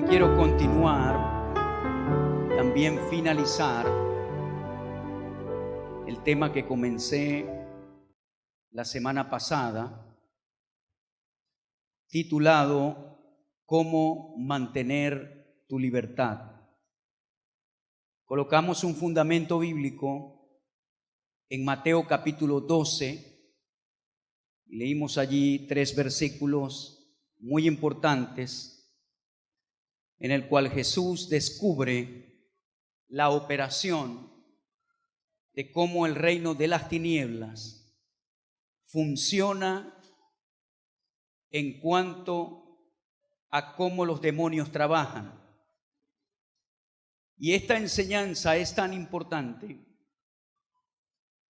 quiero continuar, también finalizar el tema que comencé la semana pasada, titulado ¿Cómo mantener tu libertad? Colocamos un fundamento bíblico en Mateo capítulo 12, y leímos allí 3 versículos muy importantes, en el cual Jesús descubre la operación de cómo el reino de las tinieblas funciona en cuanto a cómo los demonios trabajan. Y esta enseñanza es tan importante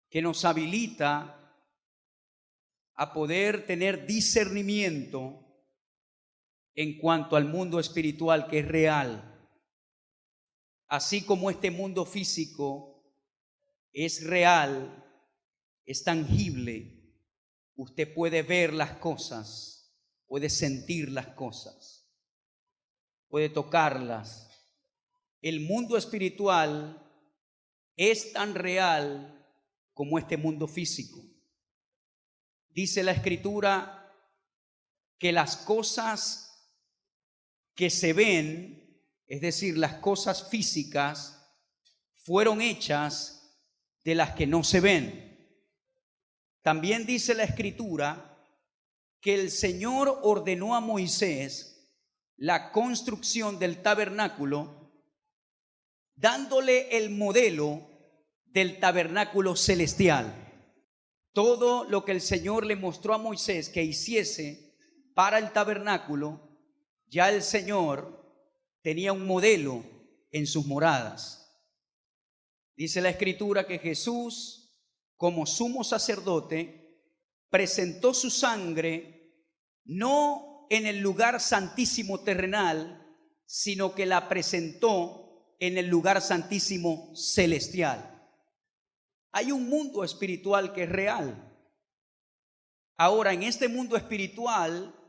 que nos habilita a poder tener discernimiento en cuanto al mundo espiritual, que es real. Así como este mundo físico es real, es tangible, usted puede ver las cosas, puede sentir las cosas, puede tocarlas. El mundo espiritual es tan real como este mundo físico. Dice la Escritura que las cosas que se ven, es decir, las cosas físicas, fueron hechas de las que no se ven. También dice la Escritura que el Señor ordenó a Moisés la construcción del tabernáculo, dándole el modelo del tabernáculo celestial. Todo lo que el Señor le mostró a Moisés que hiciese para el tabernáculo, ya el Señor tenía un modelo en sus moradas. Dice la Escritura que Jesús, como sumo sacerdote, presentó su sangre no en el lugar santísimo terrenal, sino que la presentó en el lugar santísimo celestial. Hay un mundo espiritual que es real. Ahora, en este mundo espiritual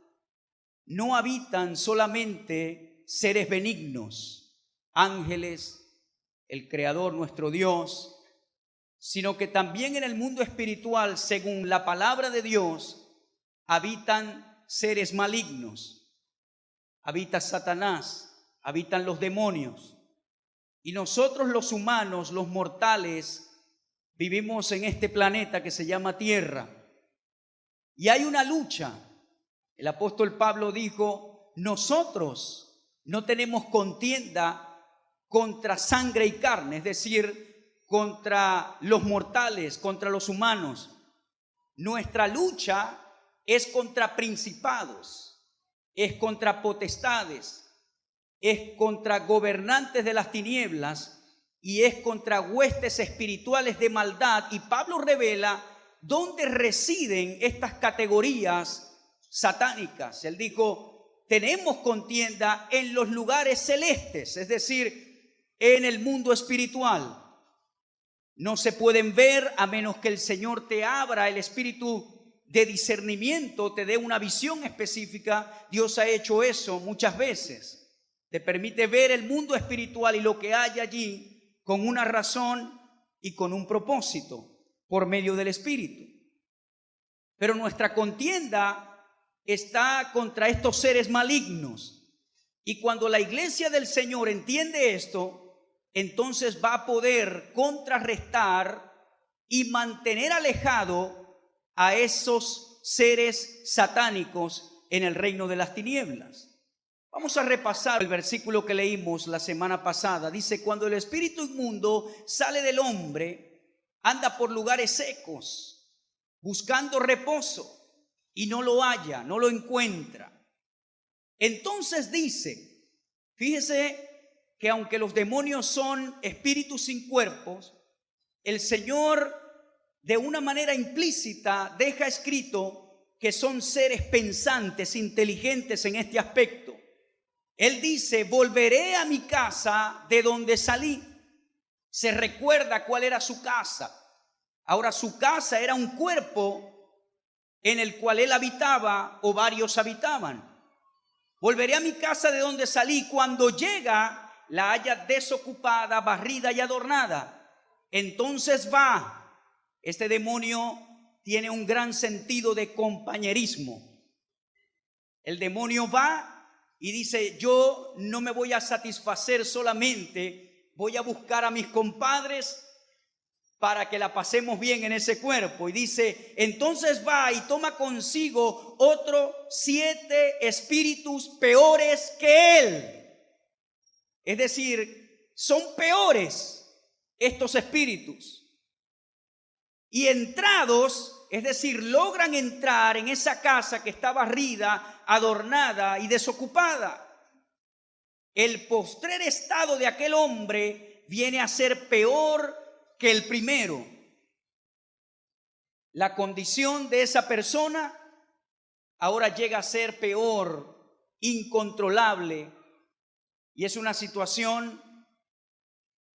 no habitan solamente seres benignos, ángeles, el Creador, nuestro Dios, sino que también en el mundo espiritual, según la palabra de Dios, habitan seres malignos, habita Satanás, habitan los demonios. Y nosotros los humanos, los mortales, vivimos en este planeta que se llama Tierra. Y hay una lucha. El apóstol Pablo dijo, nosotros no tenemos contienda contra sangre y carne, es decir, contra los mortales, contra los humanos. Nuestra lucha es contra principados, es contra potestades, es contra gobernantes de las tinieblas y es contra huestes espirituales de maldad. Y Pablo revela dónde residen estas categorías satánicas. Él dijo, tenemos contienda en los lugares celestes, es decir, en el mundo espiritual. No se pueden ver a menos que el Señor te abra el espíritu de discernimiento, te dé una visión específica. Dios ha hecho eso muchas veces. Te permite ver el mundo espiritual y lo que hay allí con una razón y con un propósito por medio del Espíritu. Pero nuestra contienda está contra estos seres malignos. Y cuando la iglesia del Señor entiende esto, entonces va a poder contrarrestar y mantener alejado a esos seres satánicos en el reino de las tinieblas. Vamos a repasar el versículo que leímos la semana pasada. Dice, cuando el espíritu inmundo sale del hombre, anda por lugares secos, buscando reposo, y no lo halla, no lo encuentra. Entonces dice, fíjese que aunque los demonios son espíritus sin cuerpos, el Señor de una manera implícita deja escrito que son seres pensantes, inteligentes en este aspecto. Él dice, volveré a mi casa de donde salí. Se recuerda cuál era su casa. Ahora su casa era un cuerpo en el cual él habitaba o varios habitaban. Volveré a mi casa de donde salí. Cuando llega, la halla desocupada, barrida y adornada. Entonces va. Este demonio tiene un gran sentido de compañerismo. El demonio va y dice, yo no me voy a satisfacer solamente, voy a buscar a mis compadres para que la pasemos bien en ese cuerpo. Y dice, entonces va y toma consigo otros 7 espíritus peores que él. Es decir, son peores estos espíritus. Y entrados, es decir, logran entrar en esa casa que está barrida, adornada y desocupada. El postrer estado de aquel hombre viene a ser peor que el primero. La condición de esa persona ahora llega a ser peor, incontrolable, y es una situación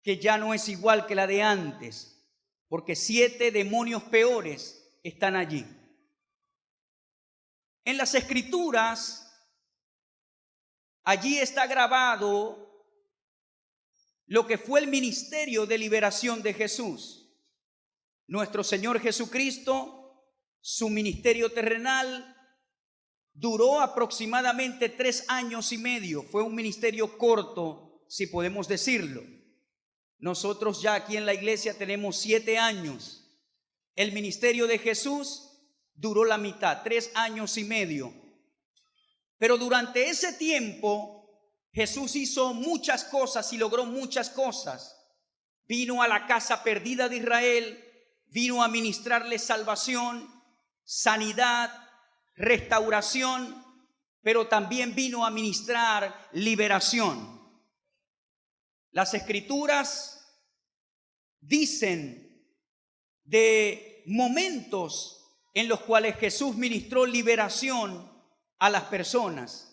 que ya no es igual que la de antes, porque 7 demonios peores están allí. En las Escrituras, allí está grabado lo que fue el ministerio de liberación de Jesús. Nuestro Señor Jesucristo, su ministerio terrenal duró aproximadamente 3 años y medio. Fue un ministerio corto, si podemos decirlo. Nosotros ya aquí en la iglesia tenemos 7 años. El ministerio de Jesús duró la mitad, 3 años y medio. Pero durante ese tiempo Jesús hizo muchas cosas y logró muchas cosas. Vino a la casa perdida de Israel, vino a ministrarle salvación, sanidad, restauración, pero también vino a ministrar liberación. Las Escrituras dicen de momentos en los cuales Jesús ministró liberación a las personas.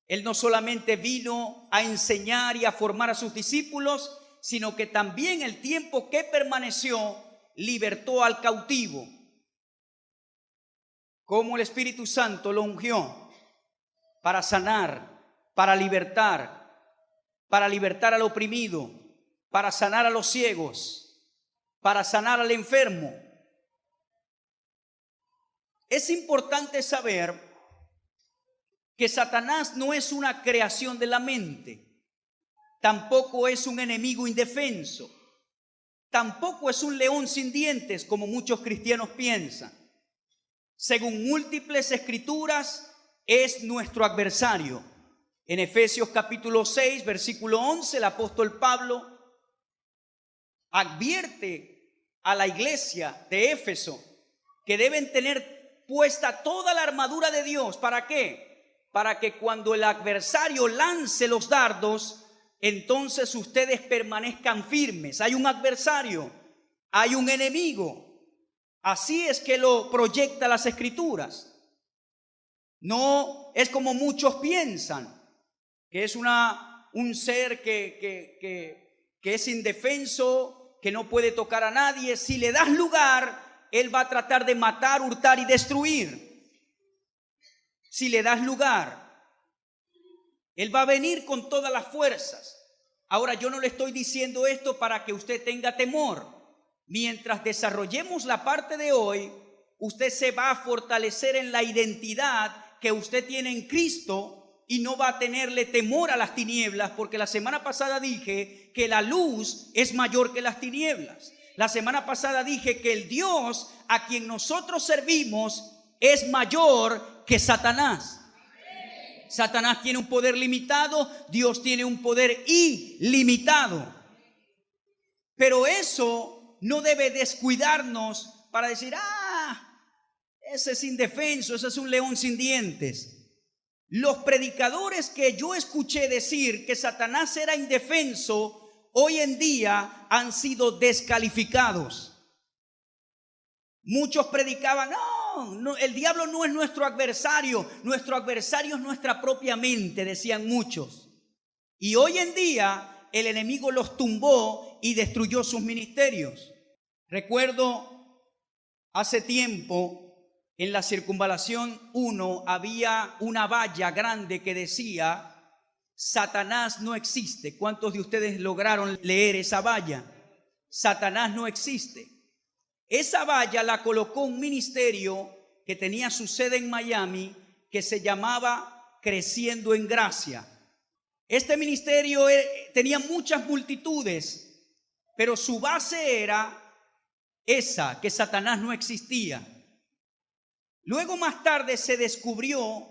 Él no solamente vino a enseñar y a formar a sus discípulos, sino que también el tiempo que permaneció libertó al cautivo. Como el Espíritu Santo lo ungió para sanar, para libertar al oprimido, para sanar a los ciegos, para sanar al enfermo. Es importante saber que Satanás no es una creación de la mente, tampoco es un enemigo indefenso, tampoco es un león sin dientes como muchos cristianos piensan. Según múltiples escrituras, es nuestro adversario. En Efesios capítulo 6, versículo 11, el apóstol Pablo advierte a la iglesia de Éfeso que deben tener puesta toda la armadura de Dios. ¿Para qué? Para que cuando el adversario lance los dardos, entonces ustedes permanezcan firmes. Hay un adversario, hay un enemigo. Así es que lo proyecta las Escrituras. No es como muchos piensan, que es un ser que es indefenso, que no puede tocar a nadie. Si le das lugar, él va a tratar de matar, hurtar y destruir. Si le das lugar, él va a venir con todas las fuerzas. Ahora, yo no le estoy diciendo esto para que usted tenga temor. Mientras desarrollemos la parte de hoy, usted se va a fortalecer en la identidad que usted tiene en Cristo y no va a tenerle temor a las tinieblas, porque la semana pasada dije que la luz es mayor que las tinieblas. La semana pasada dije que el Dios a quien nosotros servimos es mayor que Satanás. Satanás tiene un poder limitado, Dios tiene un poder ilimitado. Pero eso no debe descuidarnos para decir, ese es indefenso, ese es un león sin dientes. Los predicadores que yo escuché decir que Satanás era indefenso, hoy en día han sido descalificados. Muchos predicaban, no, el diablo no es nuestro adversario es nuestra propia mente, decían muchos. Y hoy en día el enemigo los tumbó y destruyó sus ministerios. Recuerdo hace tiempo en la circunvalación 1 había una valla grande que decía: Satanás no existe. ¿Cuántos de ustedes lograron leer esa valla? Satanás no existe. Esa valla la colocó un ministerio que tenía su sede en Miami, que se llamaba Creciendo en Gracia. Este ministerio tenía muchas multitudes, pero su base era esa, que Satanás no existía. Luego, más tarde, se descubrió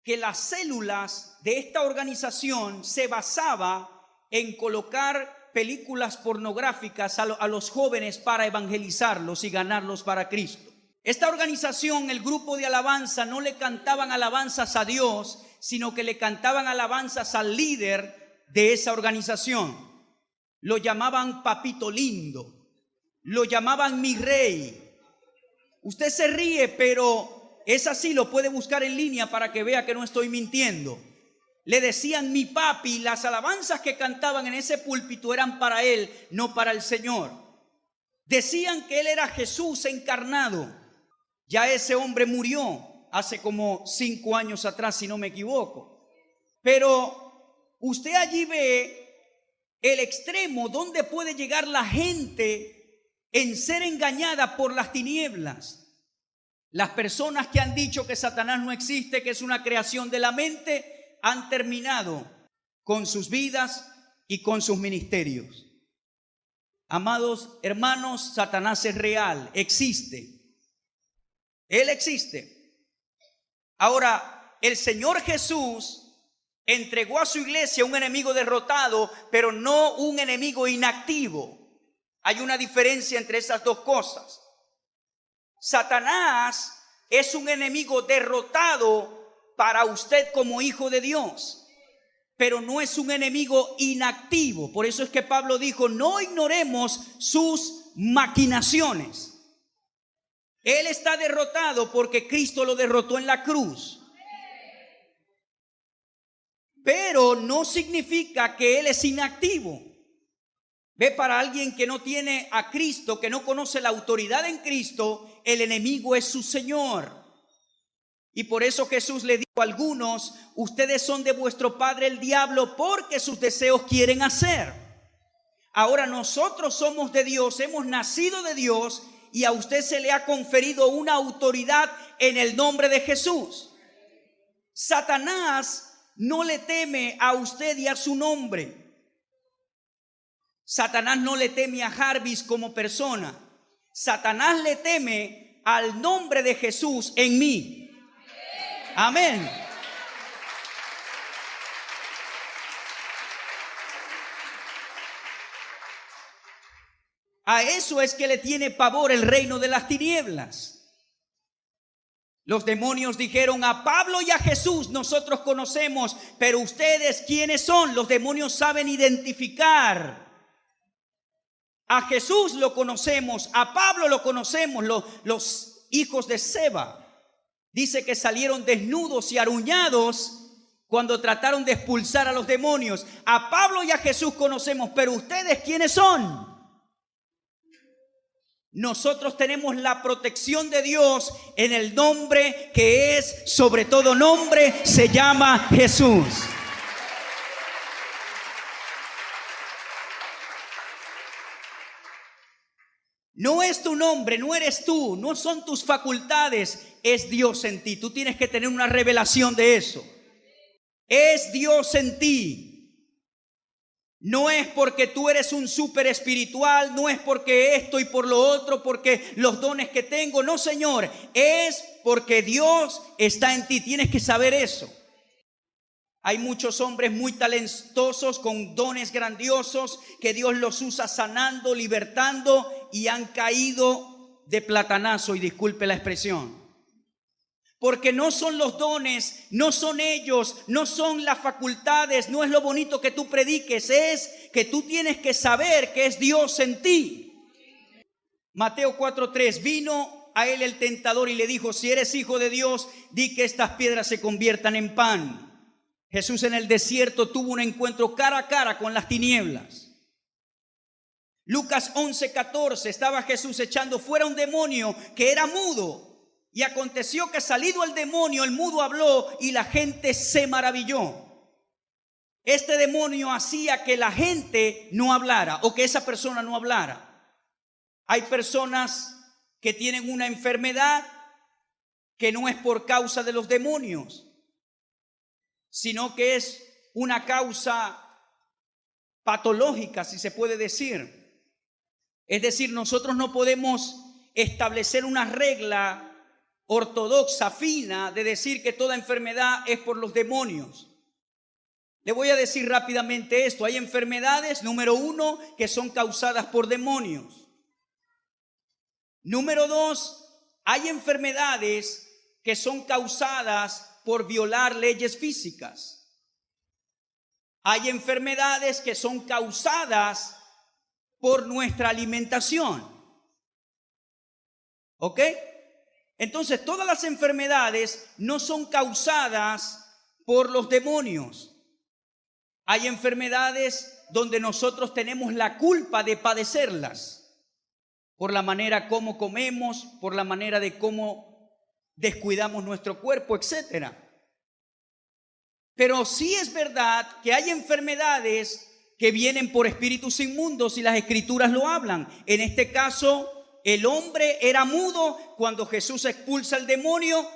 que las células de esta organización se basaba en colocar películas pornográficas a los jóvenes para evangelizarlos y ganarlos para Cristo. Esta organización, el grupo de alabanza, no le cantaban alabanzas a Dios, sino que le cantaban alabanzas al líder de esa organización. Lo llamaban papito lindo, lo llamaban mi rey. Usted se ríe, pero es así, lo puede buscar en línea para que vea que no estoy mintiendo. Le decían mi papi. Las alabanzas que cantaban en ese púlpito eran para él, no para el Señor. Decían que él era Jesús encarnado. Ya ese hombre murió hace como 5 años atrás, si no me equivoco. Pero usted allí ve el extremo donde puede llegar la gente en ser engañada por las tinieblas. Las personas que han dicho que Satanás no existe, que es una creación de la mente, han terminado con sus vidas y con sus ministerios. Amados hermanos, Satanás es real, existe. Él existe. Ahora, el Señor Jesús entregó a su iglesia un enemigo derrotado, pero no un enemigo inactivo. Hay una diferencia entre esas dos cosas. Satanás es un enemigo derrotado para usted como hijo de Dios, pero no es un enemigo inactivo. Por eso es que Pablo dijo: no ignoremos sus maquinaciones. Él está derrotado porque Cristo lo derrotó en la cruz. Pero no significa que Él es inactivo. Ve, para alguien que no tiene a Cristo, que no conoce la autoridad en Cristo, el enemigo es su Señor. Y por eso Jesús le dijo a algunos: ustedes son de vuestro padre el diablo, porque sus deseos quieren hacer. Ahora nosotros somos de Dios, hemos nacido de Dios, y a usted se le ha conferido una autoridad en el nombre de Jesús. Satanás no le teme a usted y a su nombre. Satanás no le teme a Jarvis como persona. Satanás le teme al nombre de Jesús en mí. Amén. A eso es que le tiene pavor el reino de las tinieblas. Los demonios dijeron: a Pablo y a Jesús nosotros conocemos, pero ustedes, ¿quiénes son? Los demonios saben identificar. A Jesús lo conocemos, a Pablo lo conocemos. Los hijos de Seba, dice que salieron desnudos y aruñados cuando trataron de expulsar a los demonios. A Pablo y a Jesús conocemos, pero ustedes, ¿quiénes son? Nosotros tenemos la protección de Dios en el nombre que es sobre todo nombre, se llama Jesús. No es tu nombre, no eres tú, no son tus facultades, es Dios en ti. Tú tienes que tener una revelación de eso. Es Dios en ti. No es porque tú eres un súper espiritual, no es porque esto y por lo otro, porque los dones que tengo. No, Señor, es porque Dios está en ti. Tienes que saber eso. Hay muchos hombres muy talentosos con dones grandiosos que Dios los usa sanando, libertando, y han caído de platanazo, y disculpe la expresión. Porque no son los dones, no son ellos, no son las facultades, no es lo bonito que tú prediques, es que tú tienes que saber que es Dios en ti. Mateo 4:3, vino a él el tentador y le dijo: si eres hijo de Dios, di que estas piedras se conviertan en pan. Jesús en el desierto tuvo un encuentro cara a cara con las tinieblas. Lucas 11:14, estaba Jesús echando fuera un demonio que era mudo. Y aconteció que salido el demonio, el mudo habló y la gente se maravilló. Este demonio hacía que la gente no hablara o que esa persona no hablara. Hay personas que tienen una enfermedad que no es por causa de los demonios, sino que es una causa patológica, si se puede decir. Es decir, nosotros no podemos establecer una regla ortodoxa, fina, de decir que toda enfermedad es por los demonios. Le voy a decir rápidamente esto. Hay enfermedades, número 1, que son causadas por demonios. Número 2, hay enfermedades que son causadas por violar leyes físicas. Hay enfermedades que son causadas por nuestra alimentación. ¿Ok? Entonces, todas las enfermedades no son causadas por los demonios. Hay enfermedades donde nosotros tenemos la culpa de padecerlas, por la manera como comemos, por la manera de cómo descuidamos nuestro cuerpo, etc. Pero sí es verdad que hay enfermedades que vienen por espíritus inmundos y las escrituras lo hablan. En este caso, el hombre era mudo. Cuando Jesús expulsa al demonio,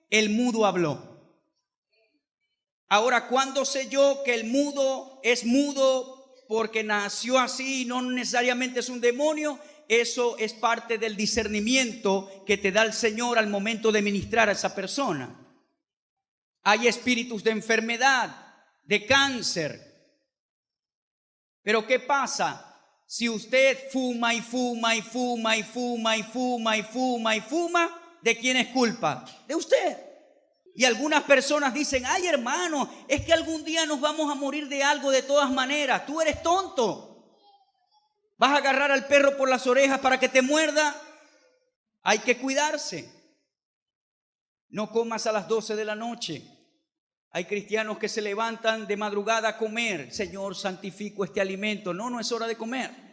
el mudo habló. Ahora, ¿cuándo sé yo que el mudo es mudo porque nació así y no necesariamente es un demonio? Eso es parte del discernimiento que te da el Señor al momento de ministrar a esa persona. Hay espíritus de enfermedad, de cáncer. Pero ¿qué pasa? Si usted fuma y fuma y fuma y fuma y fuma y fuma y fuma, ¿de quién es culpa? De usted. Y algunas personas dicen: ay, hermano, es que algún día nos vamos a morir de algo de todas maneras. Tú eres tonto. ¿Vas a agarrar al perro por las orejas para que te muerda? Hay que cuidarse. No comas a las 12 de la noche. Hay cristianos que se levantan de madrugada a comer. Señor, santifico este alimento. No es hora de comer.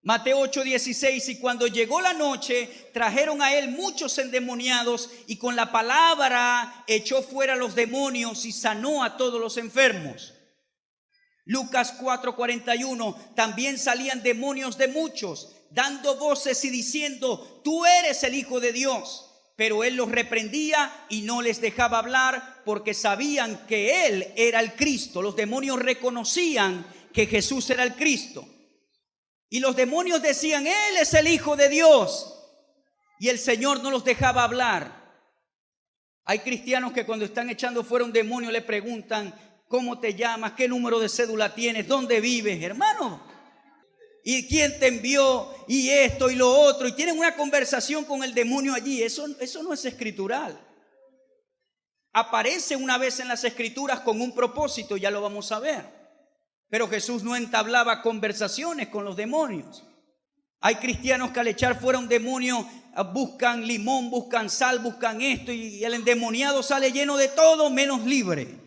Mateo 8:16, y cuando llegó la noche, trajeron a él muchos endemoniados, y con la palabra echó fuera los demonios y sanó a todos los enfermos. Lucas 4:41, también salían demonios de muchos, dando voces y diciendo: tú eres el Hijo de Dios. Pero él los reprendía y no les dejaba hablar, porque sabían que él era el Cristo. Los demonios reconocían que Jesús era el Cristo. Y los demonios decían: él es el Hijo de Dios. Y el Señor no los dejaba hablar. Hay cristianos que cuando están echando fuera un demonio le preguntan: ¿cómo te llamas? ¿Qué número de cédula tienes? ¿Dónde vives, hermano? ¿Y quién te envió? Y esto y lo otro. Y tienen una conversación con el demonio allí. Eso no es escritural. Aparece una vez en las escrituras con un propósito, ya lo vamos a ver. Pero Jesús no entablaba conversaciones con los demonios. Hay cristianos que al echar fuera un demonio buscan limón, buscan sal, buscan esto, y el endemoniado sale lleno de todo menos libre.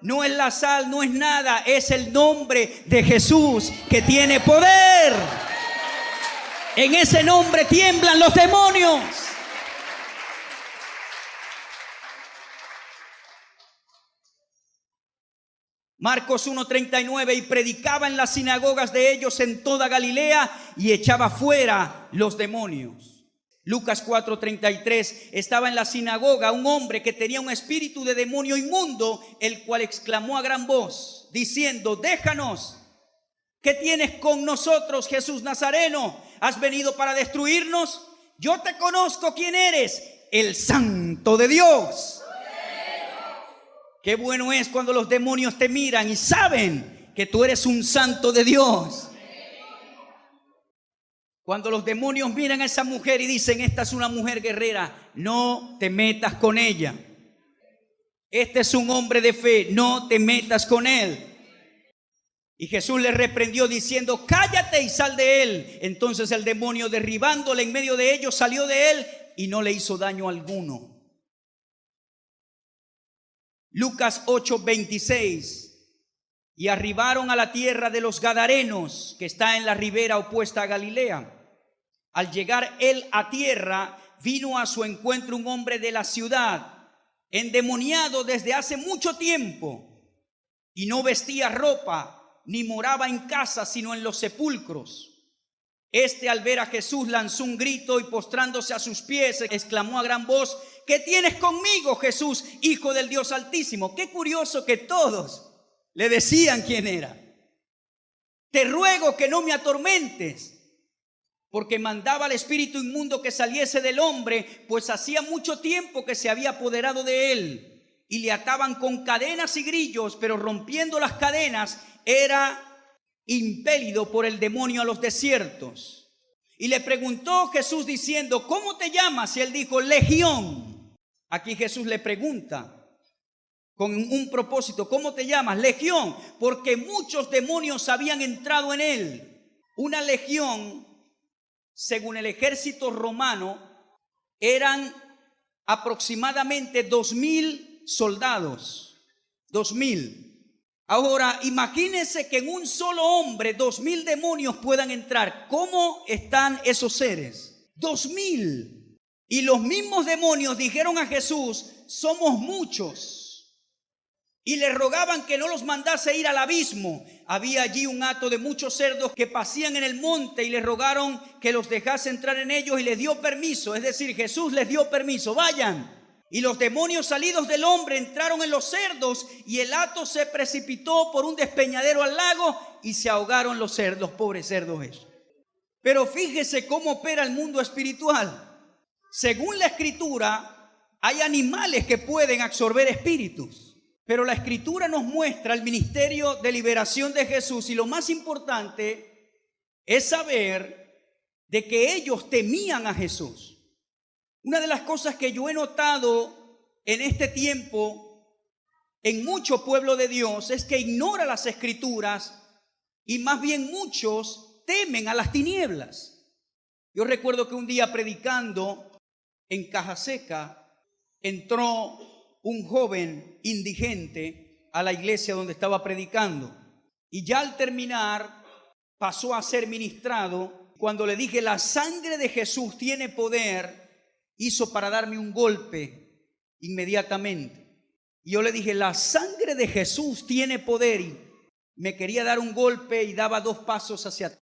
No es la sal, no es nada, es el nombre de Jesús que tiene poder. En ese nombre tiemblan los demonios. Marcos 1:39, y predicaba en las sinagogas de ellos en toda Galilea y echaba fuera los demonios. Lucas 4:33, estaba en la sinagoga un hombre que tenía un espíritu de demonio inmundo, el cual exclamó a gran voz, diciendo: déjanos, ¿qué tienes con nosotros, Jesús Nazareno? ¿Has venido para destruirnos? Yo te conozco quién eres, el Santo de Dios. Qué bueno es cuando los demonios te miran y saben que tú eres un santo de Dios. Cuando los demonios miran a esa mujer y dicen: esta es una mujer guerrera, no te metas con ella. Este es un hombre de fe, no te metas con él. Y Jesús le reprendió diciendo: cállate y sal de él. Entonces el demonio, derribándole en medio de ellos, salió de él y no le hizo daño alguno. Lucas 8:26, y arribaron a la tierra de los Gadarenos, que está en la ribera opuesta a Galilea. Al llegar él a tierra, vino a su encuentro un hombre de la ciudad, endemoniado desde hace mucho tiempo, y no vestía ropa, ni moraba en casa, sino en los sepulcros. Este, al ver a Jesús, lanzó un grito y postrándose a sus pies, exclamó a gran voz: ¿qué tienes conmigo, Jesús, Hijo del Dios Altísimo? Qué curioso que todos le decían quién era. Te ruego que no me atormentes, porque mandaba al espíritu inmundo que saliese del hombre, pues hacía mucho tiempo que se había apoderado de él. Y le ataban con cadenas y grillos, pero rompiendo las cadenas era impelido por el demonio a los desiertos. Y le preguntó Jesús diciendo: ¿cómo te llamas? Y él dijo: Legión. Aquí Jesús le pregunta con un propósito: ¿cómo te llamas? Legión, porque muchos demonios habían entrado en él. Una legión, según el ejército romano, eran aproximadamente 2000 soldados. 2000. Ahora, imagínense que en un solo hombre 2000 demonios puedan entrar. ¿Cómo están esos seres? 2000. Y los mismos demonios dijeron a Jesús: somos muchos. Y le rogaban que no los mandase ir al abismo. Había allí un hato de muchos cerdos que pasían en el monte, y le rogaron que los dejase entrar en ellos, y les dio permiso. Es decir, Jesús les dio permiso: vayan. Y los demonios salidos del hombre entraron en los cerdos, y el hato se precipitó por un despeñadero al lago, y se ahogaron los cerdos. Pobres cerdos esos. Pero fíjese cómo opera el mundo espiritual. Según la Escritura, hay animales que pueden absorber espíritus. Pero la Escritura nos muestra el ministerio de liberación de Jesús, y lo más importante es saber de que ellos temían a Jesús. Una de las cosas que yo he notado en este tiempo en mucho pueblo de Dios es que ignora las Escrituras, y más bien muchos temen a las tinieblas. Yo recuerdo que un día, predicando en Caja Seca, entró un joven indigente a la iglesia donde estaba predicando, y ya al terminar pasó a ser ministrado. Cuando le dije: la sangre de Jesús tiene poder, hizo para darme un golpe inmediatamente. Y yo le dije: la sangre de Jesús tiene poder, y me quería dar un golpe y daba 2 pasos hacia atrás.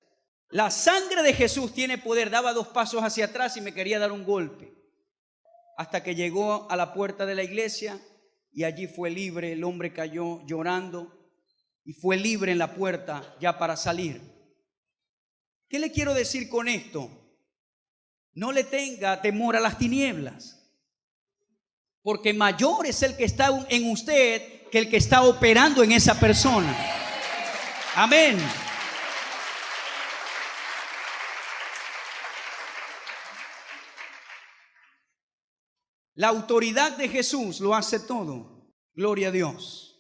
La sangre de Jesús tiene poder, daba 2 pasos hacia atrás y me quería dar un golpe. Hasta que llegó a la puerta de la iglesia, y allí fue libre. El hombre cayó llorando y fue libre en la puerta ya para salir. ¿Qué le quiero decir con esto? No le tenga temor a las tinieblas, porque mayor es el que está en usted que el que está operando en esa persona. Amén. La autoridad de Jesús lo hace todo. Gloria a Dios.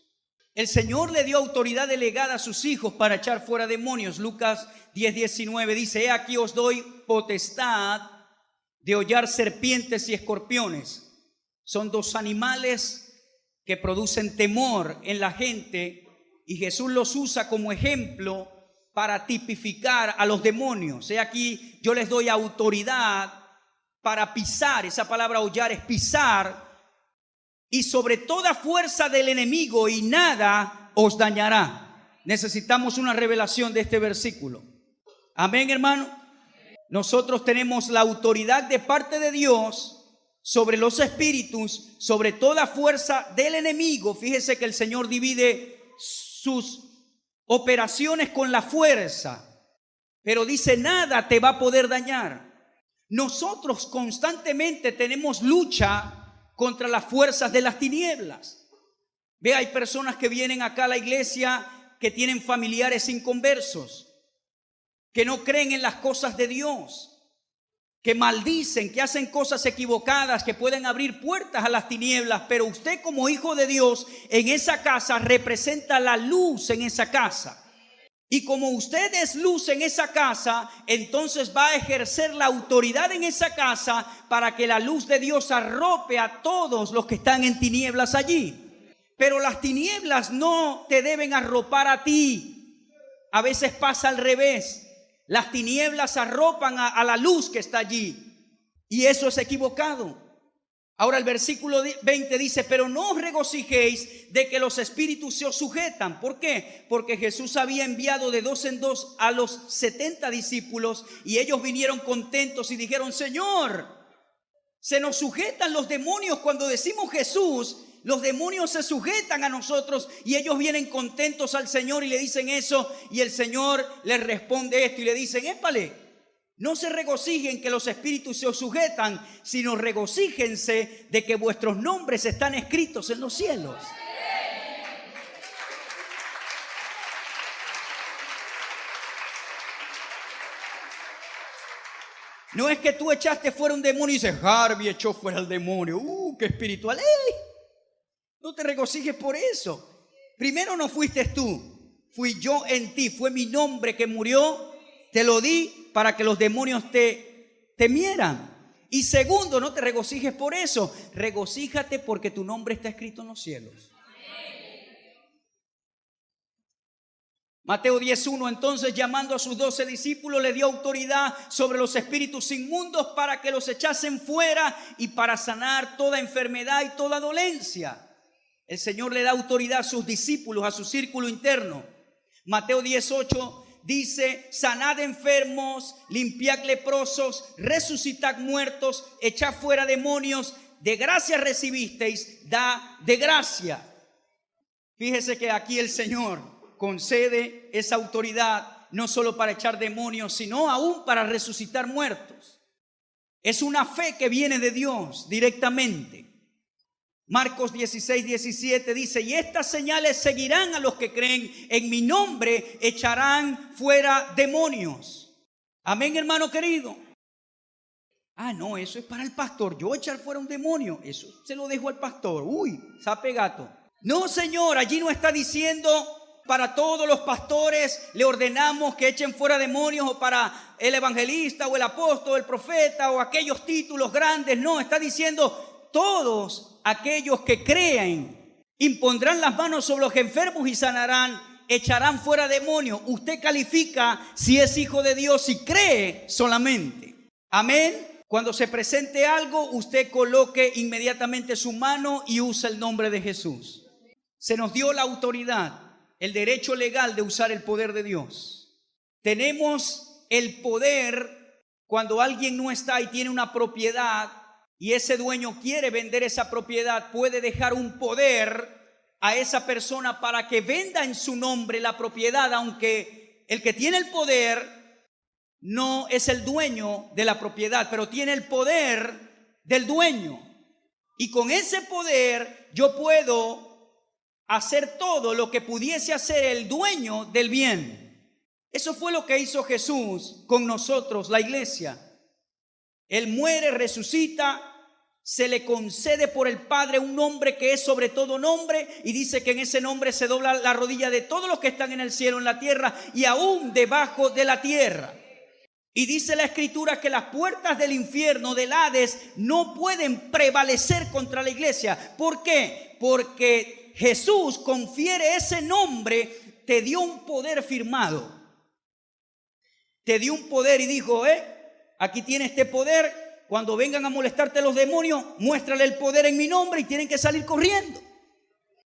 El Señor le dio autoridad delegada a sus hijos para echar fuera demonios. Lucas 10:19 dice: he aquí os doy potestad de hollar serpientes y escorpiones. Son 2 animales que producen temor en la gente, y Jesús los usa como ejemplo para tipificar a los demonios. He aquí yo les doy autoridad para pisar. Esa palabra hollar es pisar, y sobre toda fuerza del enemigo, y nada os dañará. Necesitamos una revelación de este versículo. Amén, hermano. Nosotros tenemos la autoridad de parte de Dios sobre los espíritus, sobre toda fuerza del enemigo. Fíjese que el Señor divide sus operaciones con la fuerza, pero dice: nada te va a poder dañar. Nosotros constantemente tenemos lucha contra las fuerzas de las tinieblas. Ve, hay personas que vienen acá a la iglesia que tienen familiares inconversos, que no creen en las cosas de Dios, que maldicen, que hacen cosas equivocadas, que pueden abrir puertas a las tinieblas. Pero usted, como hijo de Dios, en esa casa representa la luz en esa casa. Y como usted es luz en esa casa, entonces va a ejercer la autoridad en esa casa para que la luz de Dios arrope a todos los que están en tinieblas allí. Pero las tinieblas no te deben arropar a ti. A veces pasa al revés. Las tinieblas arropan a la luz que está allí. Y eso es equivocado. Ahora el versículo 20 dice, pero no os regocijéis de que los espíritus se os sujetan. ¿Por qué? Porque Jesús había enviado de 2 en 2 a los 70 discípulos y ellos vinieron contentos y dijeron, Señor, se nos sujetan los demonios. Cuando decimos Jesús, los demonios se sujetan a nosotros y ellos vienen contentos al Señor y le dicen eso. Y el Señor les responde esto y le dicen, épale, no se regocijen que los espíritus se os sujetan, sino regocíjense de que vuestros nombres están escritos en los cielos. No es que tú echaste fuera un demonio y dices, Harvey echó fuera el demonio. ¡Qué espiritual! ¡Ey! No te regocijes por eso. Primero no fuiste tú, fui yo en ti. Fue mi nombre que murió, te lo di para que los demonios te temieran. Y segundo, no te regocijes por eso. Regocíjate porque tu nombre está escrito en los cielos. Mateo 10:1, entonces llamando a sus 12 discípulos le dio autoridad sobre los espíritus inmundos para que los echasen fuera y para sanar toda enfermedad y toda dolencia. El Señor le da autoridad a sus discípulos, a su círculo interno. Mateo 10:8 dice, sanad enfermos, limpiad leprosos, resucitad muertos, echad fuera demonios, de gracia recibisteis, da de gracia. Fíjese que aquí el Señor concede esa autoridad no solo para echar demonios, sino aún para resucitar muertos. Es una fe que viene de Dios directamente. Marcos 16:17 dice, y estas señales seguirán a los que creen, en mi nombre echarán fuera demonios. Amén, hermano querido. No, eso es para el pastor. Yo echar fuera un demonio, eso se lo dejo al pastor. Sape gato. No, Señor, allí no está diciendo para todos los pastores le ordenamos que echen fuera demonios, o para el evangelista o el apóstol, el profeta o aquellos títulos grandes. No, está diciendo todos aquellos que creen impondrán las manos sobre los enfermos y sanarán, echarán fuera demonios. Usted califica si es hijo de Dios y cree solamente. Amén. Cuando se presente algo, usted coloque inmediatamente su mano y use el nombre de Jesús. Se nos dio la autoridad, el derecho legal de usar el poder de Dios. Tenemos el poder cuando alguien no está y tiene una propiedad y ese dueño quiere vender esa propiedad, puede dejar un poder a esa persona para que venda en su nombre la propiedad, aunque el que tiene el poder no es el dueño de la propiedad, pero tiene el poder del dueño. Y con ese poder yo puedo hacer todo lo que pudiese hacer el dueño del bien. Eso fue lo que hizo Jesús con nosotros, la iglesia. Él muere, resucita, se le concede por el Padre un nombre que es sobre todo nombre, y dice que en ese nombre se dobla la rodilla de todos los que están en el cielo, en la tierra y aún debajo de la tierra. Y dice la Escritura que las puertas del infierno, del Hades, no pueden prevalecer contra la iglesia. ¿Por qué? Porque Jesús confiere ese nombre, te dio un poder firmado. Te dio un poder y dijo, aquí tiene este poder. Cuando vengan a molestarte los demonios, muéstrale el poder en mi nombre y tienen que salir corriendo.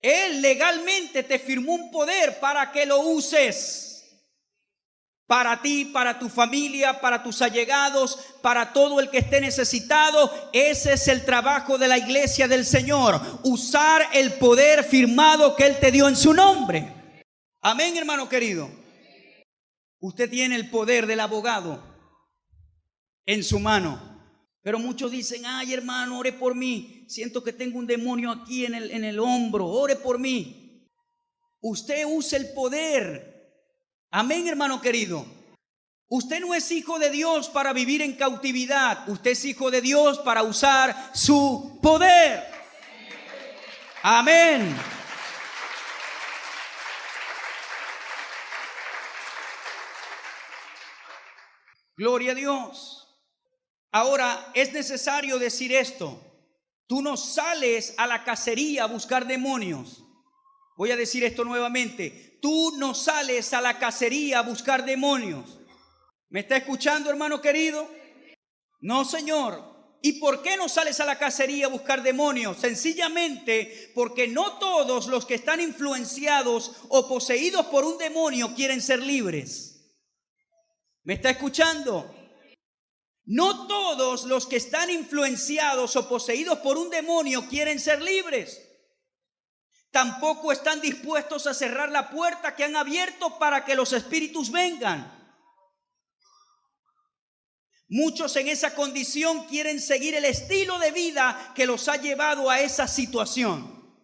Él legalmente te firmó un poder para que lo uses. Para ti, para tu familia, para tus allegados, para todo el que esté necesitado. Ese es el trabajo de la iglesia del Señor. Usar el poder firmado que Él te dio en su nombre. Amén, hermano querido. Usted tiene el poder del abogado en su mano. Pero muchos dicen, ay hermano, ore por mí. Siento que tengo un demonio aquí en el hombro. Ore por mí. Usted usa el poder. Amén, hermano querido. Usted no es hijo de Dios para vivir en cautividad. Usted es hijo de Dios para usar su poder. Amén. Gloria a Dios. Ahora, es necesario decir esto. Tú no sales a la cacería a buscar demonios. Voy a decir esto nuevamente. Tú no sales a la cacería a buscar demonios. ¿Me está escuchando, hermano querido? No, Señor. ¿Y por qué no sales a la cacería a buscar demonios? Sencillamente porque no todos los que están influenciados o poseídos por un demonio quieren ser libres. ¿Me está escuchando? No todos los que están influenciados o poseídos por un demonio quieren ser libres. Tampoco están dispuestos a cerrar la puerta que han abierto para que los espíritus vengan. Muchos en esa condición quieren seguir el estilo de vida que los ha llevado a esa situación.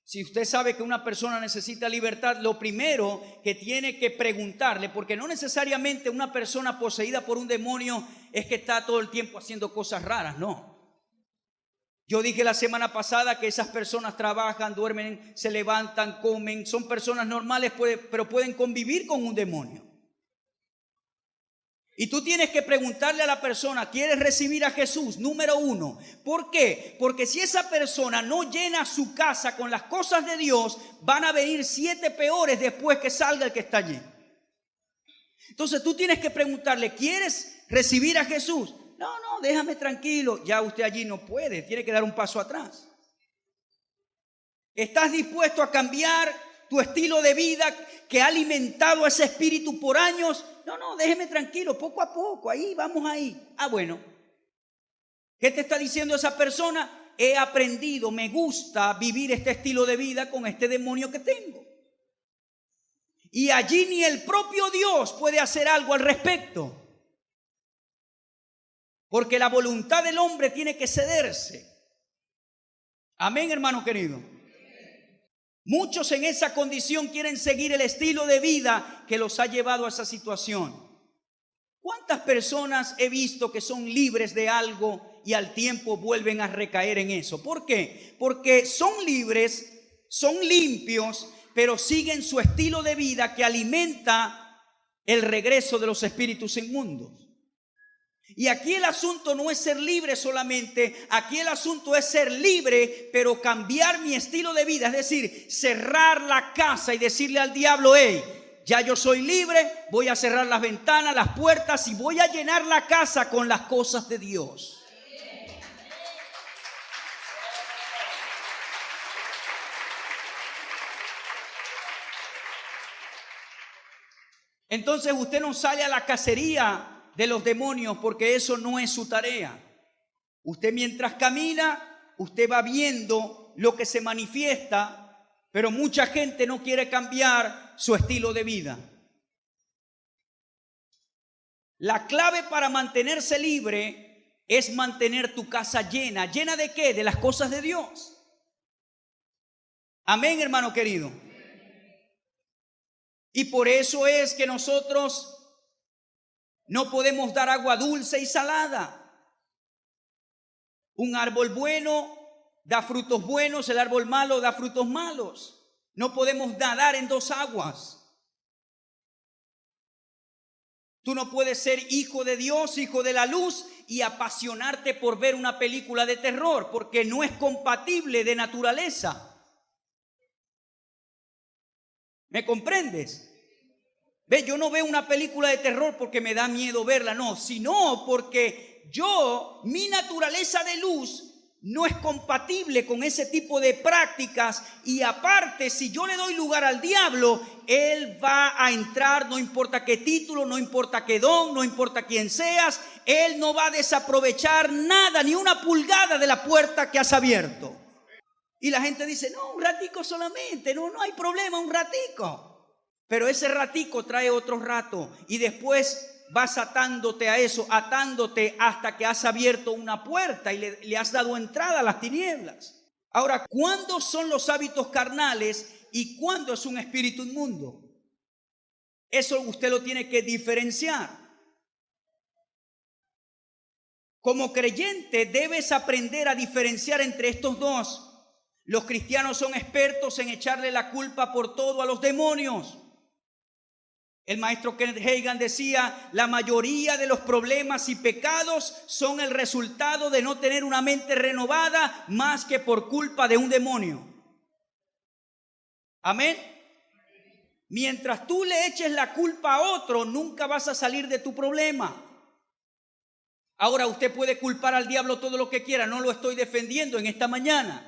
Si usted sabe que una persona necesita libertad, lo primero que tiene que preguntarle, porque no necesariamente una persona poseída por un demonio es que está todo el tiempo haciendo cosas raras, no. Yo dije la semana pasada que esas personas trabajan, duermen, se levantan, comen, son personas normales, pero pueden convivir con un demonio. Y tú tienes que preguntarle a la persona, ¿quieres recibir a Jesús? Número uno. ¿Por qué? Porque si esa persona no llena su casa con las cosas de Dios, van a venir 7 peores después que salga el que está allí. Entonces tú tienes que preguntarle, ¿quieres recibir a Jesús? No, déjame tranquilo. Ya usted allí no puede, tiene que dar un paso atrás. ¿Estás dispuesto a cambiar tu estilo de vida que ha alimentado a ese espíritu por años? No, déjeme tranquilo, poco a poco, ahí vamos ahí. Bueno, ¿qué te está diciendo esa persona? He aprendido, me gusta vivir este estilo de vida con este demonio que tengo. Y allí ni el propio Dios puede hacer algo al respecto. Porque la voluntad del hombre tiene que cederse. Amén, hermano querido. Muchos en esa condición quieren seguir el estilo de vida que los ha llevado a esa situación. ¿Cuántas personas he visto que son libres de algo y al tiempo vuelven a recaer en eso? ¿Por qué? Porque son libres, son limpios, pero siguen su estilo de vida que alimenta el regreso de los espíritus inmundos. Y aquí el asunto no es ser libre solamente, aquí el asunto es ser libre, pero cambiar mi estilo de vida, es decir, cerrar la casa y decirle al diablo, hey, ya yo soy libre, voy a cerrar las ventanas, las puertas y voy a llenar la casa con las cosas de Dios. Entonces usted no sale a la cacería de los demonios porque eso no es su tarea. Usted mientras camina, usted va viendo lo que se manifiesta, pero mucha gente no quiere cambiar su estilo de vida. La clave para mantenerse libre es mantener tu casa llena. ¿Llena de qué? De las cosas de Dios. Amén, hermano querido. Y por eso es que nosotros no podemos dar agua dulce y salada. Un árbol bueno da frutos buenos, el árbol malo da frutos malos. No podemos nadar en 2 aguas. Tú no puedes ser hijo de Dios, hijo de la luz y apasionarte por ver una película de terror, porque no es compatible de naturaleza. ¿Me comprendes? Ve, yo no veo una película de terror porque me da miedo verla, no, sino porque mi naturaleza de luz no es compatible con ese tipo de prácticas. Y aparte, si yo le doy lugar al diablo, él va a entrar, no importa qué título, no importa qué don, no importa quién seas, él no va a desaprovechar nada, ni una pulgada de la puerta que has abierto. Y la gente dice, no, un ratico solamente, no hay problema, un ratico. Pero ese ratico trae otro rato y después vas atándote a eso, atándote hasta que has abierto una puerta y le has dado entrada a las tinieblas. Ahora, ¿cuándo son los hábitos carnales y cuándo es un espíritu inmundo? Eso usted lo tiene que diferenciar. Como creyente debes aprender a diferenciar entre estos dos. Los cristianos son expertos en echarle la culpa por todo a los demonios. El maestro Kenneth Hagin decía, la mayoría de los problemas y pecados son el resultado de no tener una mente renovada más que por culpa de un demonio. Amén. Mientras tú le eches la culpa a otro, nunca vas a salir de tu problema. Ahora usted puede culpar al diablo todo lo que quiera, no lo estoy defendiendo en esta mañana.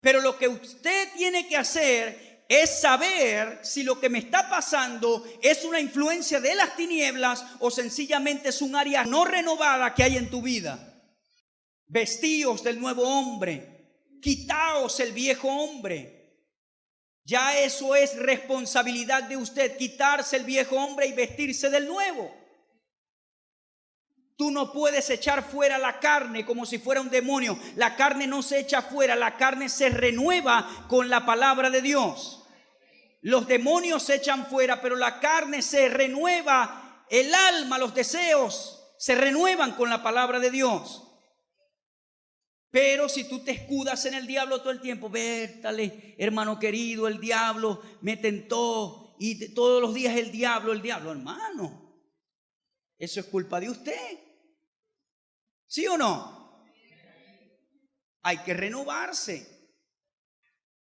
Pero lo que usted tiene que hacer es saber si lo que me está pasando es una influencia de las tinieblas o sencillamente es un área no renovada que hay en tu vida. Vestíos del nuevo hombre, quitaos el viejo hombre. Ya eso es responsabilidad de usted, quitarse el viejo hombre y vestirse del nuevo. Tú no puedes echar fuera la carne como si fuera un demonio. La carne no se echa fuera, la carne se renueva con la palabra de Dios. Los demonios se echan fuera, pero la carne se renueva. El alma, los deseos se renuevan con la palabra de Dios. Pero si tú te escudas en el diablo todo el tiempo, vértale, hermano querido, el diablo me tentó y todos los días el diablo, hermano. Eso es culpa de usted. ¿Sí o no? Hay que renovarse.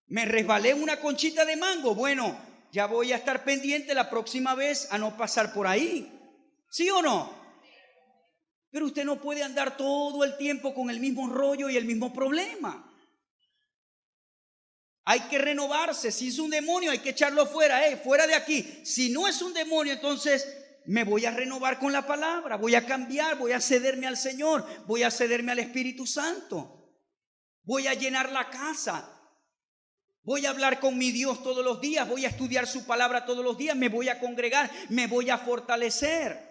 Me resbalé en una conchita de mango. Bueno, ya voy a estar pendiente la próxima vez a no pasar por ahí. ¿Sí o no? Pero usted no puede andar todo el tiempo con el mismo rollo y el mismo problema. Hay que renovarse. Si es un demonio, hay que echarlo fuera. Fuera de aquí. Si no es un demonio, entonces me voy a renovar con la palabra, voy a cambiar, voy a cederme al Señor, voy a cederme al Espíritu Santo, voy a llenar la casa, voy a hablar con mi Dios todos los días, voy a estudiar su palabra todos los días, me voy a congregar, me voy a fortalecer.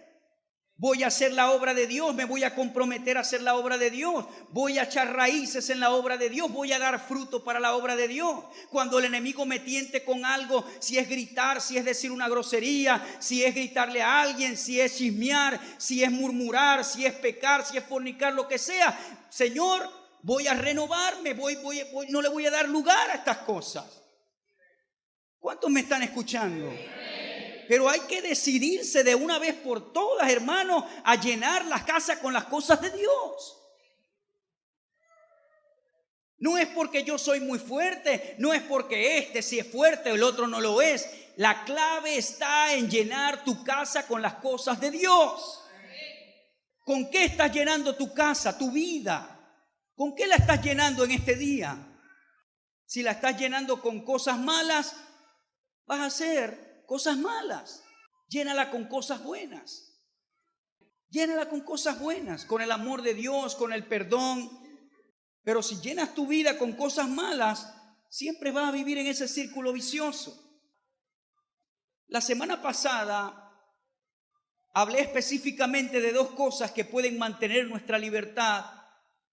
Voy a hacer la obra de Dios, me voy a comprometer a hacer la obra de Dios. Voy a echar raíces en la obra de Dios, voy a dar fruto para la obra de Dios. Cuando el enemigo me tiente con algo, si es gritar, si es decir una grosería, si es gritarle a alguien, si es chismear, si es murmurar, si es pecar, si es fornicar, lo que sea. Señor, voy a renovarme, no le voy a dar lugar a estas cosas. ¿Cuántos me están escuchando? Pero hay que decidirse de una vez por todas, hermanos, a llenar la casa con las cosas de Dios. No es porque yo soy muy fuerte, no es porque este sí es fuerte, el otro no lo es. La clave está en llenar tu casa con las cosas de Dios. ¿Con qué estás llenando tu casa, tu vida? ¿Con qué la estás llenando en este día? Si la estás llenando con cosas malas, vas a hacer cosas malas. Llénala con cosas buenas. Llénala con cosas buenas, con el amor de Dios, con el perdón. Pero si llenas tu vida con cosas malas, siempre vas a vivir en ese círculo vicioso. La semana pasada hablé específicamente de dos cosas que pueden mantener nuestra libertad.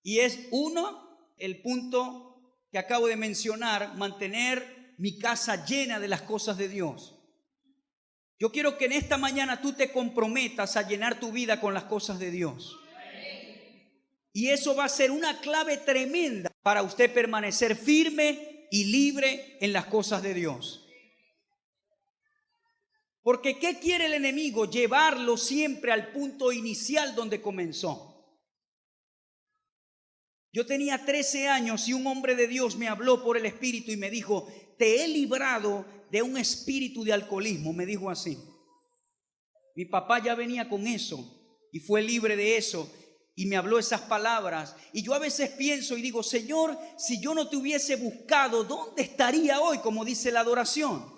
Y es uno, el punto que acabo de mencionar, mantener mi casa llena de las cosas de Dios. Yo quiero que en esta mañana tú te comprometas a llenar tu vida con las cosas de Dios. Y eso va a ser una clave tremenda para usted permanecer firme y libre en las cosas de Dios. Porque ¿qué quiere el enemigo? Llevarlo siempre al punto inicial donde comenzó. Yo tenía 13 años y un hombre de Dios me habló por el Espíritu y me dijo: te he librado de un espíritu de alcoholismo, me dijo así. Mi papá ya venía con eso y fue libre de eso y me habló esas palabras. Y yo a veces pienso y digo: Señor, si yo no te hubiese buscado, ¿dónde estaría hoy? Como dice la adoración.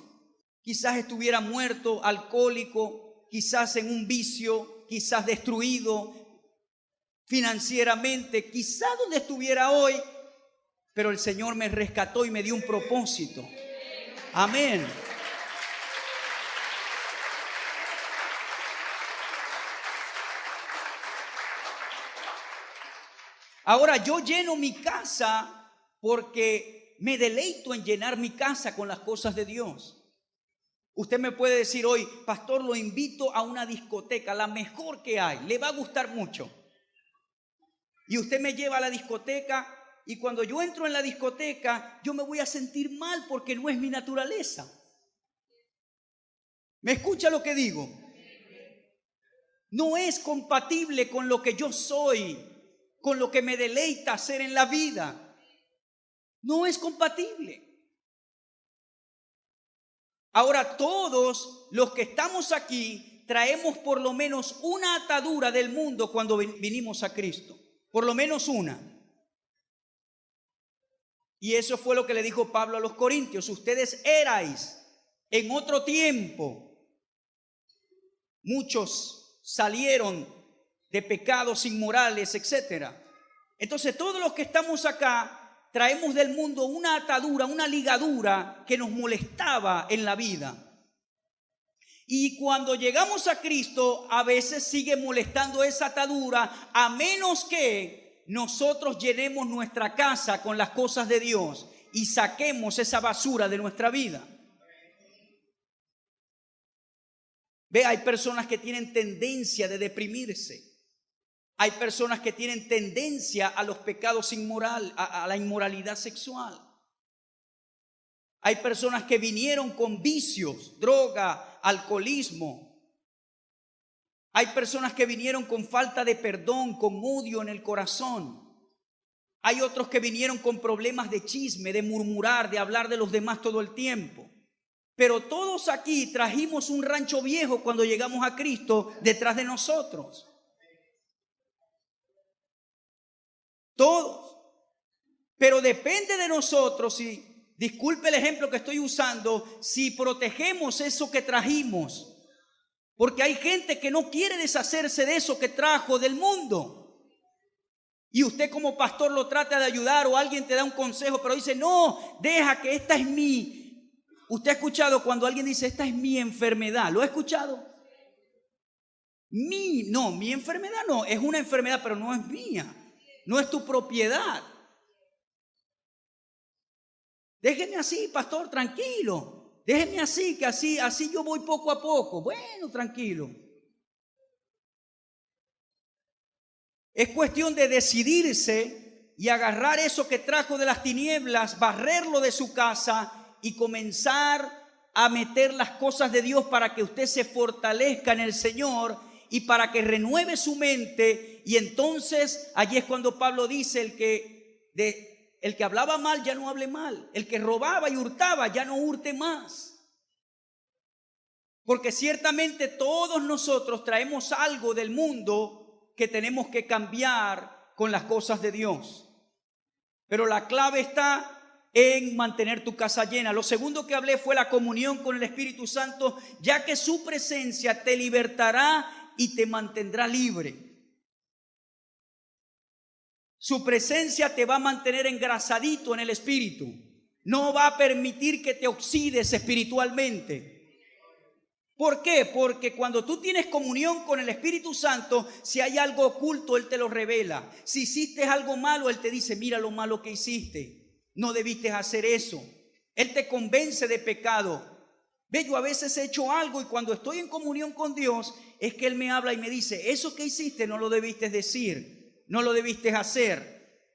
Quizás estuviera muerto, alcohólico, quizás en un vicio, quizás destruido financieramente, quizás donde estuviera hoy, pero el Señor me rescató y me dio un propósito. Amén. Ahora yo lleno mi casa porque me deleito en llenar mi casa con las cosas de Dios. Usted me puede decir hoy: pastor, lo invito a una discoteca, la mejor que hay, le va a gustar mucho. Y usted me lleva a la discoteca y cuando yo entro en la discoteca, yo me voy a sentir mal porque no es mi naturaleza. ¿Me escucha lo que digo? No es compatible con lo que yo soy, con lo que me deleita hacer en la vida. No es compatible. Ahora todos los que estamos aquí traemos por lo menos una atadura del mundo cuando vinimos a Cristo. Por lo menos una. Y eso fue lo que le dijo Pablo a los corintios. Ustedes erais en otro tiempo. Muchos salieron de pecados inmorales, etc. Entonces todos los que estamos acá traemos del mundo una atadura, una ligadura que nos molestaba en la vida. Y cuando llegamos a Cristo, a veces sigue molestando esa atadura, a menos que nosotros llenemos nuestra casa con las cosas de Dios y saquemos esa basura de nuestra vida. Ve, hay personas que tienen tendencia de deprimirse. Hay personas que tienen tendencia a los pecados inmorales, a la inmoralidad sexual. Hay personas que vinieron con vicios, droga, alcoholismo. Hay personas que vinieron con falta de perdón, con odio en el corazón. Hay otros que vinieron con problemas de chisme, de murmurar, de hablar de los demás todo el tiempo. Pero todos aquí trajimos un rancho viejo cuando llegamos a Cristo detrás de nosotros. Todos. Pero depende de nosotros, y disculpe el ejemplo que estoy usando, si protegemos eso que trajimos. Porque hay gente que no quiere deshacerse de eso que trajo del mundo. Y usted como pastor lo trata de ayudar, o alguien te da un consejo, pero dice, no, deja que esta es mi. Usted ha escuchado cuando alguien dice, esta es mi enfermedad. ¿Lo ha escuchado? Mi enfermedad no, es una enfermedad, pero no es mía. No es tu propiedad. Déjeme así, pastor, tranquilo. Déjeme así, que así yo voy poco a poco. Bueno, tranquilo. Es cuestión de decidirse y agarrar eso que trajo de las tinieblas, barrerlo de su casa y comenzar a meter las cosas de Dios para que usted se fortalezca en el Señor y para que renueve su mente. Y entonces allí es cuando Pablo dice, el que hablaba mal ya no hable mal, el que robaba y hurtaba ya no hurte más. Porque ciertamente todos nosotros traemos algo del mundo que tenemos que cambiar con las cosas de Dios. Pero la clave está en mantener tu casa llena. Lo segundo que hablé fue la comunión con el Espíritu Santo, ya que su presencia te libertará y te mantendrá libre. Su presencia te va a mantener engrasadito en el espíritu. No va a permitir que te oxides espiritualmente. ¿Por qué? Porque cuando tú tienes comunión con el Espíritu Santo, si hay algo oculto, Él te lo revela. Si hiciste algo malo, Él te dice, mira lo malo que hiciste. No debiste hacer eso. Él te convence de pecado. Ve, yo a veces he hecho algo y cuando estoy en comunión con Dios, es que Él me habla y me dice, eso que hiciste no lo debiste decir, no lo debiste hacer.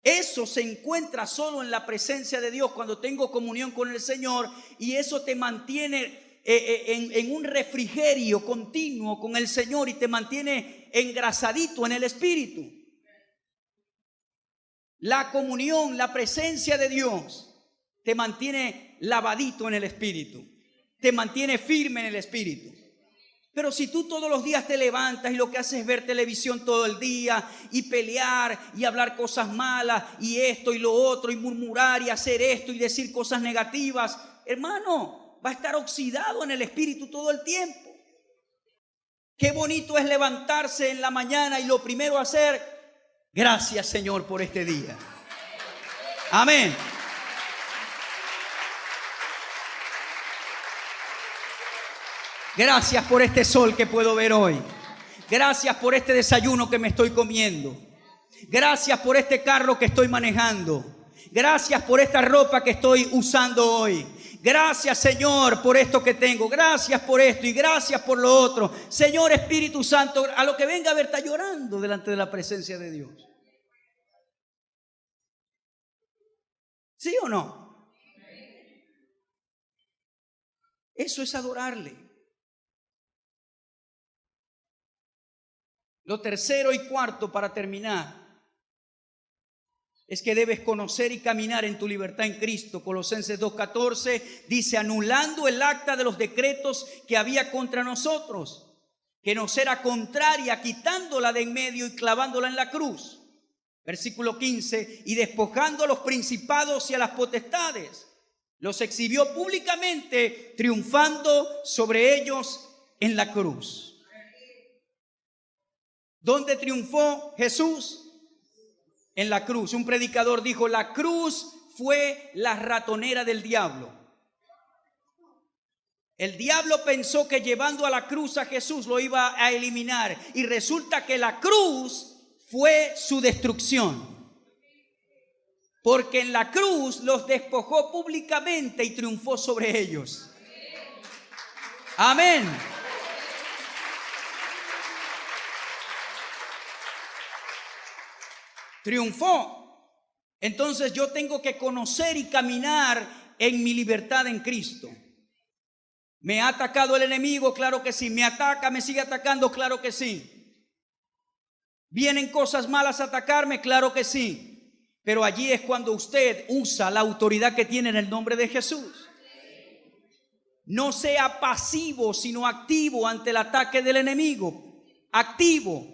Eso se encuentra solo en la presencia de Dios cuando tengo comunión con el Señor, y eso te mantiene en un refrigerio continuo con el Señor y te mantiene engrasadito en el espíritu. La comunión, la presencia de Dios te mantiene lavadito en el espíritu, te mantiene firme en el espíritu. Pero si tú todos los días te levantas y lo que haces es ver televisión todo el día y pelear y hablar cosas malas y esto y lo otro y murmurar y hacer esto y decir cosas negativas, hermano, va a estar oxidado en el espíritu todo el tiempo. Qué bonito es levantarse en la mañana y lo primero hacer, gracias Señor por este día. Amén. Gracias por este sol que puedo ver hoy. Gracias por este desayuno que me estoy comiendo. Gracias por este carro que estoy manejando. Gracias por esta ropa que estoy usando hoy. Gracias Señor por esto que tengo. Gracias por esto y gracias por lo otro. Señor Espíritu Santo, a lo que venga a ver, está llorando delante de la presencia de Dios. ¿Sí o no? Eso es adorarle. Lo tercero y cuarto para terminar es que debes conocer y caminar en tu libertad en Cristo. Colosenses 2:14 dice, anulando el acta de los decretos que había contra nosotros. que nos era contraria, quitándola de en medio y clavándola en la cruz. Versículo 15, y despojando a los principados y a las potestades, los exhibió públicamente, triunfando sobre ellos en la cruz. ¿Dónde triunfó Jesús? En la cruz. Un predicador dijo: la cruz fue la ratonera del diablo. El diablo pensó que llevando a la cruz a Jesús lo iba a eliminar, y resulta que la cruz fue su destrucción, porque en la cruz los despojó públicamente y triunfó sobre ellos. Amén. Triunfó. Entonces yo tengo que conocer y caminar en mi libertad en Cristo. ¿Me ha atacado el enemigo? Claro que sí. ¿Me ataca? ¿Me sigue atacando? Claro que sí. ¿Vienen cosas malas a atacarme? Claro que sí. Pero allí es cuando usted usa la autoridad que tiene en el nombre de Jesús. No sea pasivo, sino activo ante el ataque del enemigo. Activo.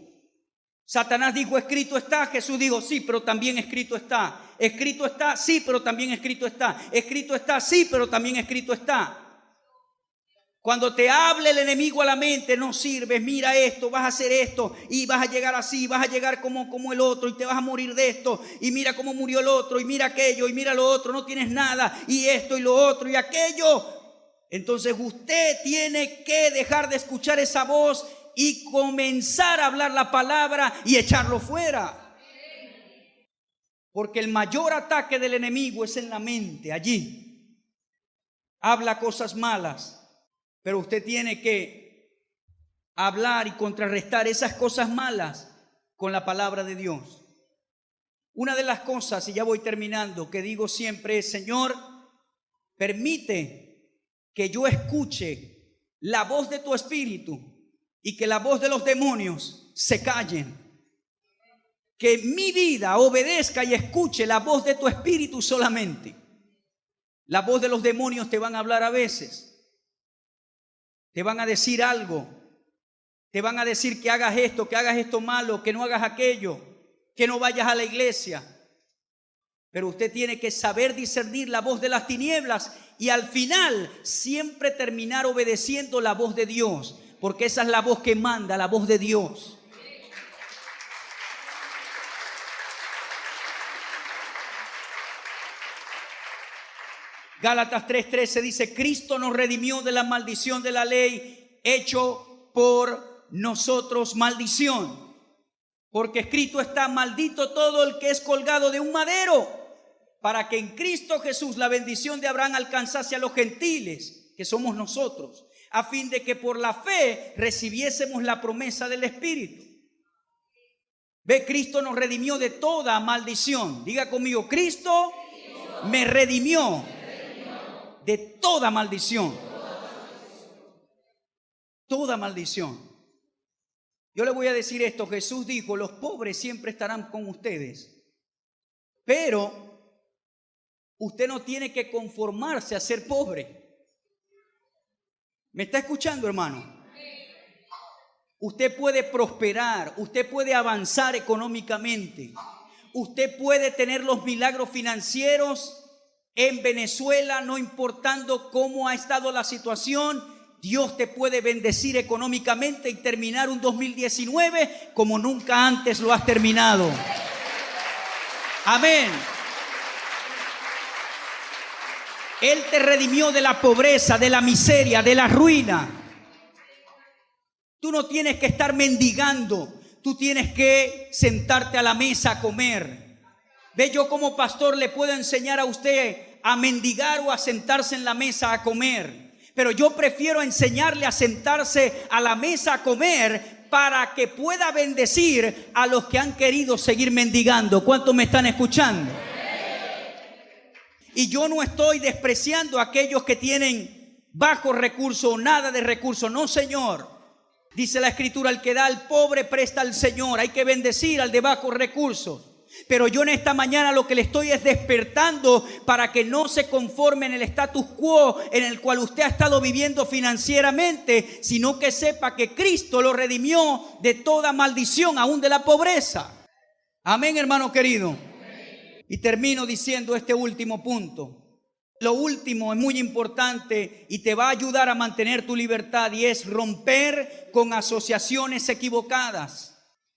Satanás dijo: escrito está. Jesús dijo: sí, pero también escrito está. Escrito está, sí, pero también escrito está. Escrito está, sí, pero también escrito está. Cuando te hable el enemigo a la mente: no sirves, mira esto, vas a hacer esto y vas a llegar así, vas a llegar como el otro y te vas a morir de esto, y mira cómo murió el otro, y mira aquello, y mira lo otro, no tienes nada, y esto y lo otro y aquello. Entonces usted tiene que dejar de escuchar esa voz y comenzar a hablar la palabra y echarlo fuera. Porque el mayor ataque del enemigo es en la mente, allí. Habla cosas malas. Pero usted tiene que hablar y contrarrestar esas cosas malas con la palabra de Dios. Una de las cosas, y ya voy terminando, que digo siempre es: Señor, permite que yo escuche la voz de tu espíritu y que la voz de los demonios se callen. Que mi vida obedezca y escuche la voz de tu espíritu solamente. La voz de los demonios te van a hablar a veces. Te van a decir algo, te van a decir que hagas esto malo, que no hagas aquello, que no vayas a la iglesia. Pero usted tiene que saber discernir la voz de las tinieblas y al final siempre terminar obedeciendo la voz de Dios, porque esa es la voz que manda, la voz de Dios. Gálatas 3:13 dice: Cristo nos redimió de la maldición de la ley, hecho por nosotros maldición. Porque escrito está: maldito todo el que es colgado de un madero, para que en Cristo Jesús la bendición de Abraham alcanzase a los gentiles, que somos nosotros, a fin de que por la fe recibiésemos la promesa del Espíritu. Ve, Cristo nos redimió de toda maldición. Diga conmigo: Cristo me redimió de toda maldición. Toda maldición. Yo le voy a decir esto: Jesús dijo: los pobres siempre estarán con ustedes, pero usted no tiene que conformarse a ser pobre. ¿Me está escuchando, hermano? Usted puede prosperar, usted puede avanzar económicamente, usted puede tener los milagros financieros en Venezuela, no importando cómo ha estado la situación. Dios te puede bendecir económicamente y terminar un 2019 como nunca antes lo has terminado. Amén. Él te redimió de la pobreza, de la miseria, de la ruina. Tú no tienes que estar mendigando, tú tienes que sentarte a la mesa a comer. Ve, yo como pastor le puedo enseñar a usted a mendigar o a sentarse en la mesa a comer, pero yo prefiero enseñarle a sentarse a la mesa a comer para que pueda bendecir a los que han querido seguir mendigando. ¿Cuántos me están escuchando? Y yo no estoy despreciando a aquellos que tienen bajos recursos o nada de recursos. No, Señor. Dice la Escritura: el que da al pobre presta al Señor. Hay que bendecir al de bajos recursos. Pero yo en esta mañana lo que le estoy es despertando para que no se conforme en el status quo en el cual usted ha estado viviendo financieramente, sino que sepa que Cristo lo redimió de toda maldición, aún de la pobreza. Amén, hermano querido. Y termino diciendo este último punto. Lo último es muy importante y te va a ayudar a mantener tu libertad, y es romper con asociaciones equivocadas.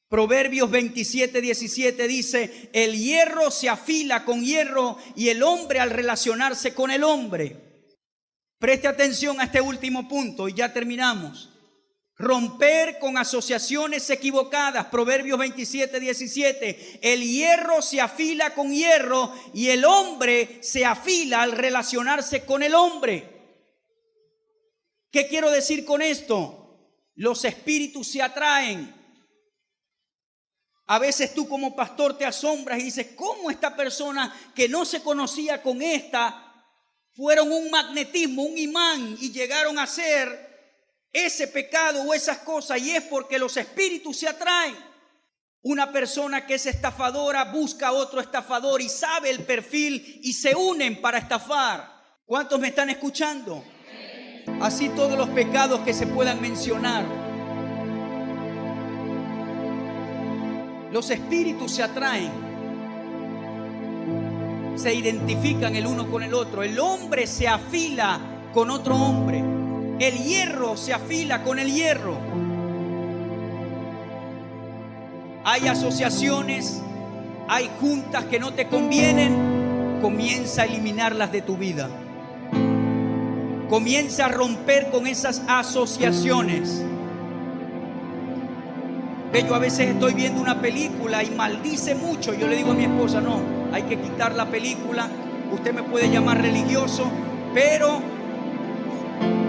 Proverbios 27:17 dice: el hierro se afila con hierro y el hombre al relacionarse con el hombre. Preste atención a este último punto y ya terminamos. Romper con asociaciones equivocadas. Proverbios 27:17. El hierro se afila con hierro y el hombre se afila al relacionarse con el hombre. ¿Qué quiero decir con esto? Los espíritus se atraen. A veces tú como pastor te asombras y dices: ¿cómo esta persona que no se conocía con esta fueron un magnetismo, un imán, y llegaron a ser ese pecado o esas cosas? Y es porque los espíritus se atraen. Una persona que es estafadora busca a otro estafador y sabe el perfil y se unen para estafar. ¿Cuántos me están escuchando? Así todos los pecados que se puedan mencionar. Los espíritus se atraen, se identifican el uno con el otro. El hombre se afila con otro hombre. El hierro se afila con el hierro. Hay asociaciones, hay juntas que no te convienen. Comienza a eliminarlas de tu vida. Comienza a romper con esas asociaciones. Yo a veces estoy viendo una película y maldice mucho. Yo le digo a mi esposa: no, hay que quitar la película. Usted me puede llamar religioso, pero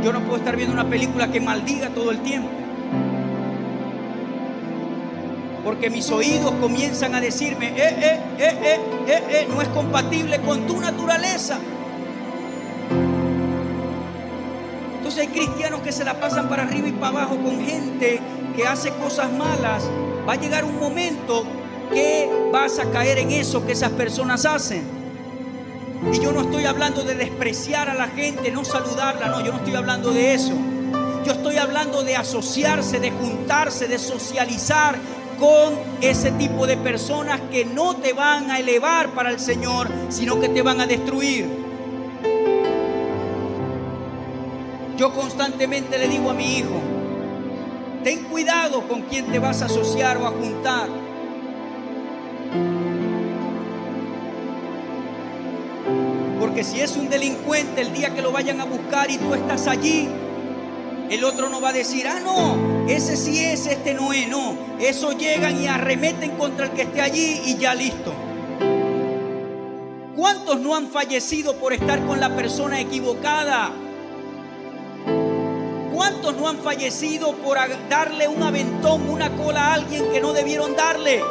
yo no puedo estar viendo una película que maldiga todo el tiempo. Porque mis oídos comienzan a decirme: no es compatible con tu naturaleza. Entonces hay cristianos que se la pasan para arriba y para abajo con gente que hace cosas malas. Va a llegar un momento que vas a caer en eso que esas personas hacen. Y yo no estoy hablando de despreciar a la gente, no saludarla, no, yo no estoy hablando de eso. Yo estoy hablando de asociarse, de juntarse, de socializar con ese tipo de personas que no te van a elevar para el Señor, sino que te van a destruir. Yo constantemente le digo a mi hijo: ten cuidado con quién te vas a asociar o a juntar. Porque si es un delincuente, el día que lo vayan a buscar y tú estás allí, el otro no va a decir: ah, no, ese sí es, este no es. No, eso llegan y arremeten contra el que esté allí y ya listo. ¿Cuántos no han fallecido por estar con la persona equivocada? ¿Cuántos no han fallecido por darle un aventón, una cola a alguien que no debieron darle?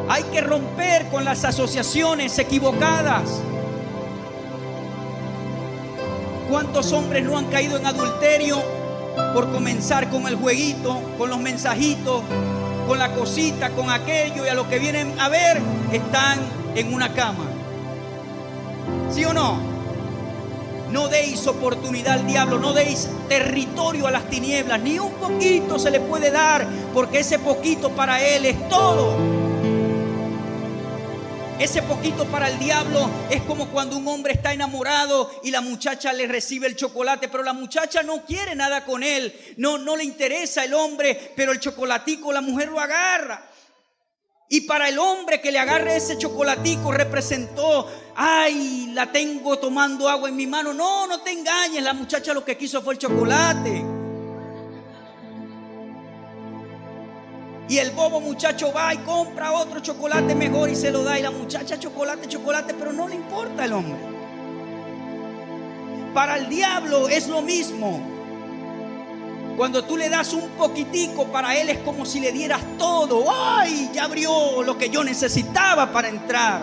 Hay que romper con las asociaciones equivocadas. ¿Cuántos hombres no han caído en adulterio por comenzar con el jueguito, con los mensajitos, con la cosita, con aquello, y a lo que vienen a ver están en una cama? ¿Sí o no? No deis oportunidad al diablo, no deis territorio a las tinieblas, ni un poquito se le puede dar, porque ese poquito para él es todo. Ese poquito para el diablo es como cuando un hombre está enamorado y la muchacha le recibe el chocolate, pero la muchacha no quiere nada con él, no le interesa el hombre, pero el chocolatico la mujer lo agarra. Y para el hombre que le agarre ese chocolatico representó: ay, la tengo tomando agua en mi mano. No te engañes, la muchacha lo que quiso fue el chocolate. Y el bobo muchacho va y compra otro chocolate mejor y se lo da. Y la muchacha: chocolate, pero no le importa el hombre. Para el diablo es lo mismo. Cuando tú le das un poquitico, para él es como si le dieras todo. ¡Ay! Ya abrió lo que yo necesitaba para entrar.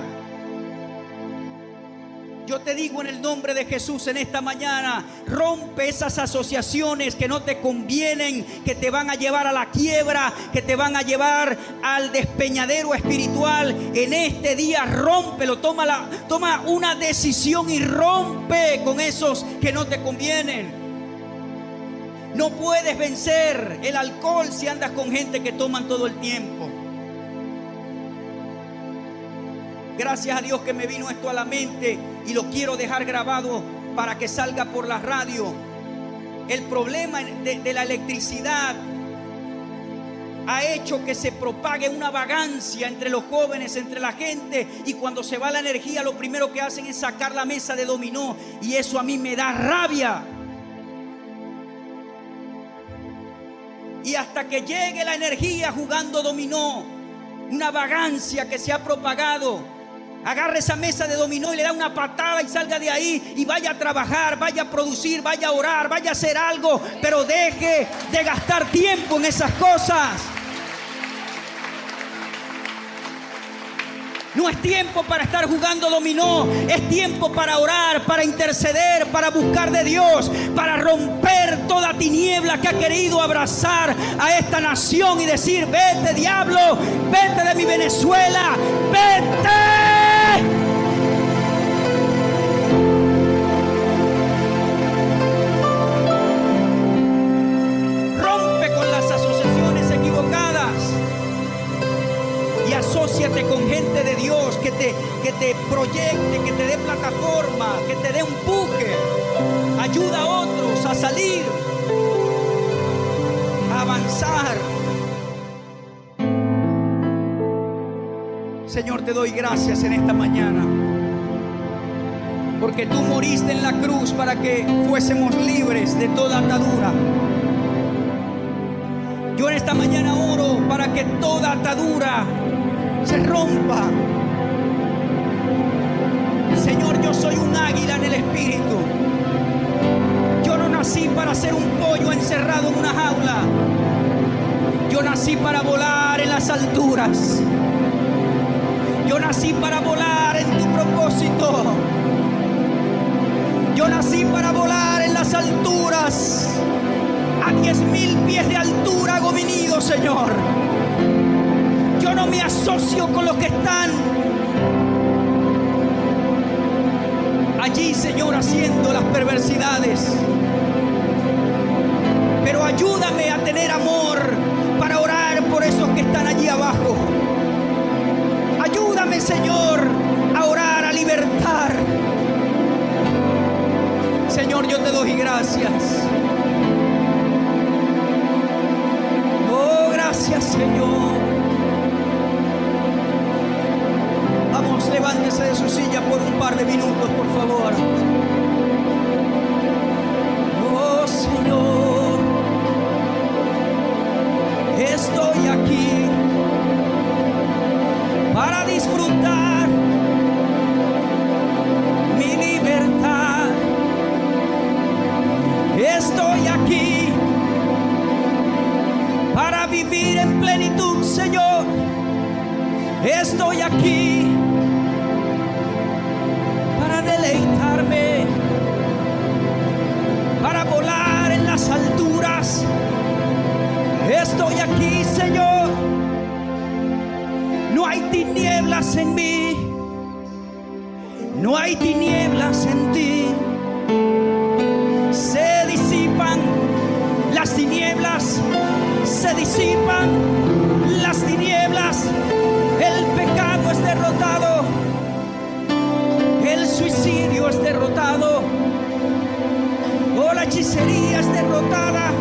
Yo te digo en el nombre de Jesús en esta mañana, rompe esas asociaciones que no te convienen, que te van a llevar a la quiebra, que te van a llevar al despeñadero espiritual. En este día rómpelo, toma una decisión y rompe con esos que no te convienen. No puedes vencer el alcohol si andas con gente que toman todo el tiempo. Gracias a Dios que me vino esto a la mente y lo quiero dejar grabado para que salga por la radio. El problema de la electricidad ha hecho que se propague una vagancia entre los jóvenes, entre la gente, y cuando se va la energía lo primero que hacen es sacar la mesa de dominó, y eso a mí me da rabia. Y hasta que llegue la energía jugando dominó, una vagancia que se ha propagado, agarre esa mesa de dominó y le da una patada y salga de ahí y vaya a trabajar, vaya a producir, vaya a orar, vaya a hacer algo, pero deje de gastar tiempo en esas cosas. No es tiempo para estar jugando dominó, es tiempo para orar, para interceder, para buscar de Dios, para romper toda tiniebla que ha querido abrazar a esta nación y decir: vete, diablo, vete de mi Venezuela, vete. Rompe con las asociaciones equivocadas y asóciate con gente de Dios que te proyecte, que te dé plataforma, que te dé empuje. Ayuda a otros a salir, a avanzar. Señor, te doy gracias en esta mañana, porque tú moriste en la cruz para que fuésemos libres de toda atadura. Yo en esta mañana oro para que toda atadura se rompa. Señor, yo soy un águila en el espíritu. Yo no nací para ser un pollo encerrado en una jaula. Yo nací para volar en las alturas. Yo nací para volar en tu propósito. Yo nací para volar en las alturas. A 10,000 pies de altura hago mi nido, Señor. Yo no me asocio con los que están allí, Señor, haciendo las perversidades. Pero ayúdame a tener amor para orar por esos que están allí abajo. Ayúdame, Señor, a orar, a libertar. Señor, yo te doy gracias. Oh, gracias, Señor. Vamos, levántese de su silla por un par de minutos, por favor. Oh, Señor, estoy aquí para disfrutar mi libertad. Estoy aquí para vivir en plenitud, Señor. Estoy aquí para deleitarme, para volar en las alturas. Estoy aquí, Señor. No hay tinieblas en mí, no hay tinieblas en ti. Se disipan las tinieblas, se disipan las tinieblas. El pecado es derrotado, el suicidio es derrotado, oh, la hechicería es derrotada,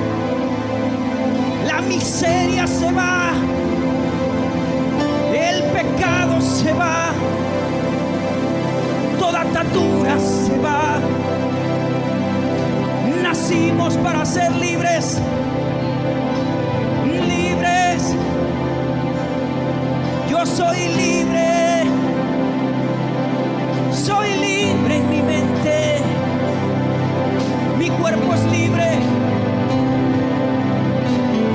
la miseria se va, el pecado se va, toda atadura se va. Nacimos para ser libres, libres. Yo soy libre, soy libre en mi mente, mi cuerpo es libre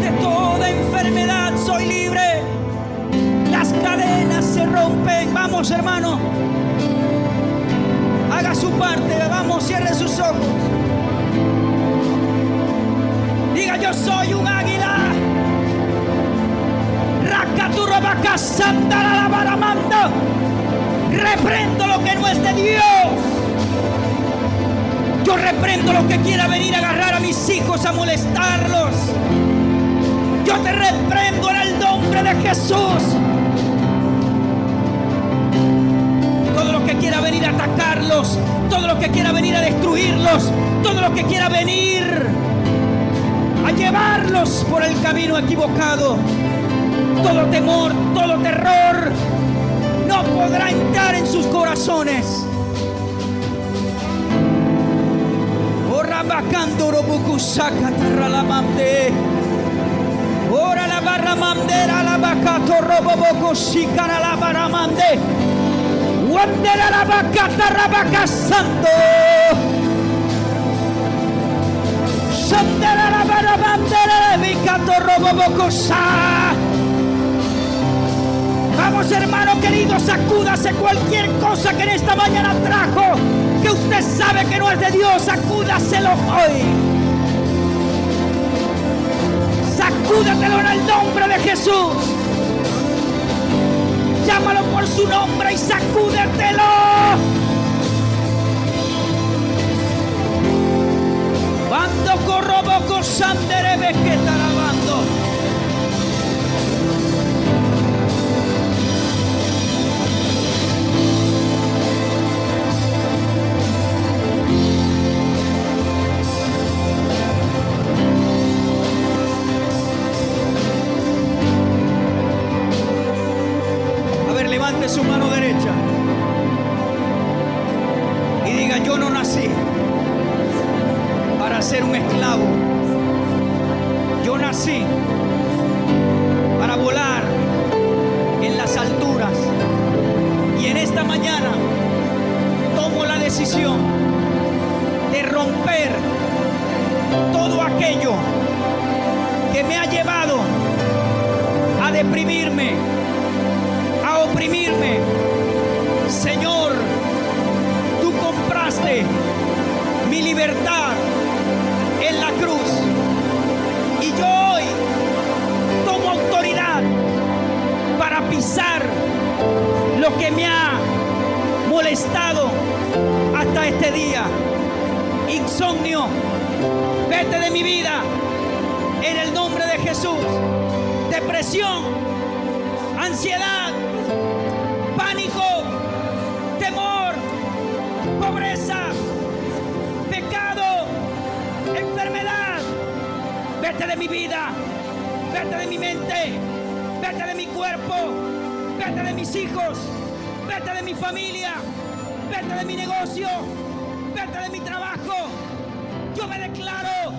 de toda enfermedad, soy libre, las cadenas se rompen. Vamos, hermano, haga su Reprendo lo que no es de Dios. Yo reprendo lo que quiera venir a agarrar a mis hijos, a molestarlos. Yo te reprendo en el nombre de Jesús. Todo lo que quiera venir a atacarlos, todo lo que quiera venir a destruirlos, todo lo que quiera venir a llevarlos por el camino equivocado, todo temor, todo terror no podrá entrar en sus corazones. Ora bacando robucusaca terralamande. Ora la barra mandera la bacato roboboco sicara la barra mande. Wandera la bacata rabacasando. Sandera la barra mandera bicato roboboco sa. Vamos, hermano querido, sacúdase cualquier cosa que en esta mañana trajo, que usted sabe que no es de Dios, sacúdaselo hoy. Sacúdatelo en el nombre de Jesús. Llámalo por su nombre y sacúdetelo. Bando corroboco sanderebe que tarabando. Levante su mano derecha y diga: yo no nací para ser un esclavo. Yo nací para volar en las alturas. Y en esta mañana tomo la decisión de romper todo aquello que me ha llevado a deprimirme, a oprimirme. Señor, tú compraste mi libertad en la cruz, y yo hoy tomo autoridad para pisar lo que me ha molestado hasta este día. Insomnio, vete de mi vida en el nombre de Jesús. Depresión, ansiedad, pánico, temor, pobreza, pecado, enfermedad, vete de mi vida, vete de mi mente, vete de mi cuerpo, vete de mis hijos, vete de mi familia, vete de mi negocio, vete de mi trabajo. Yo me declaro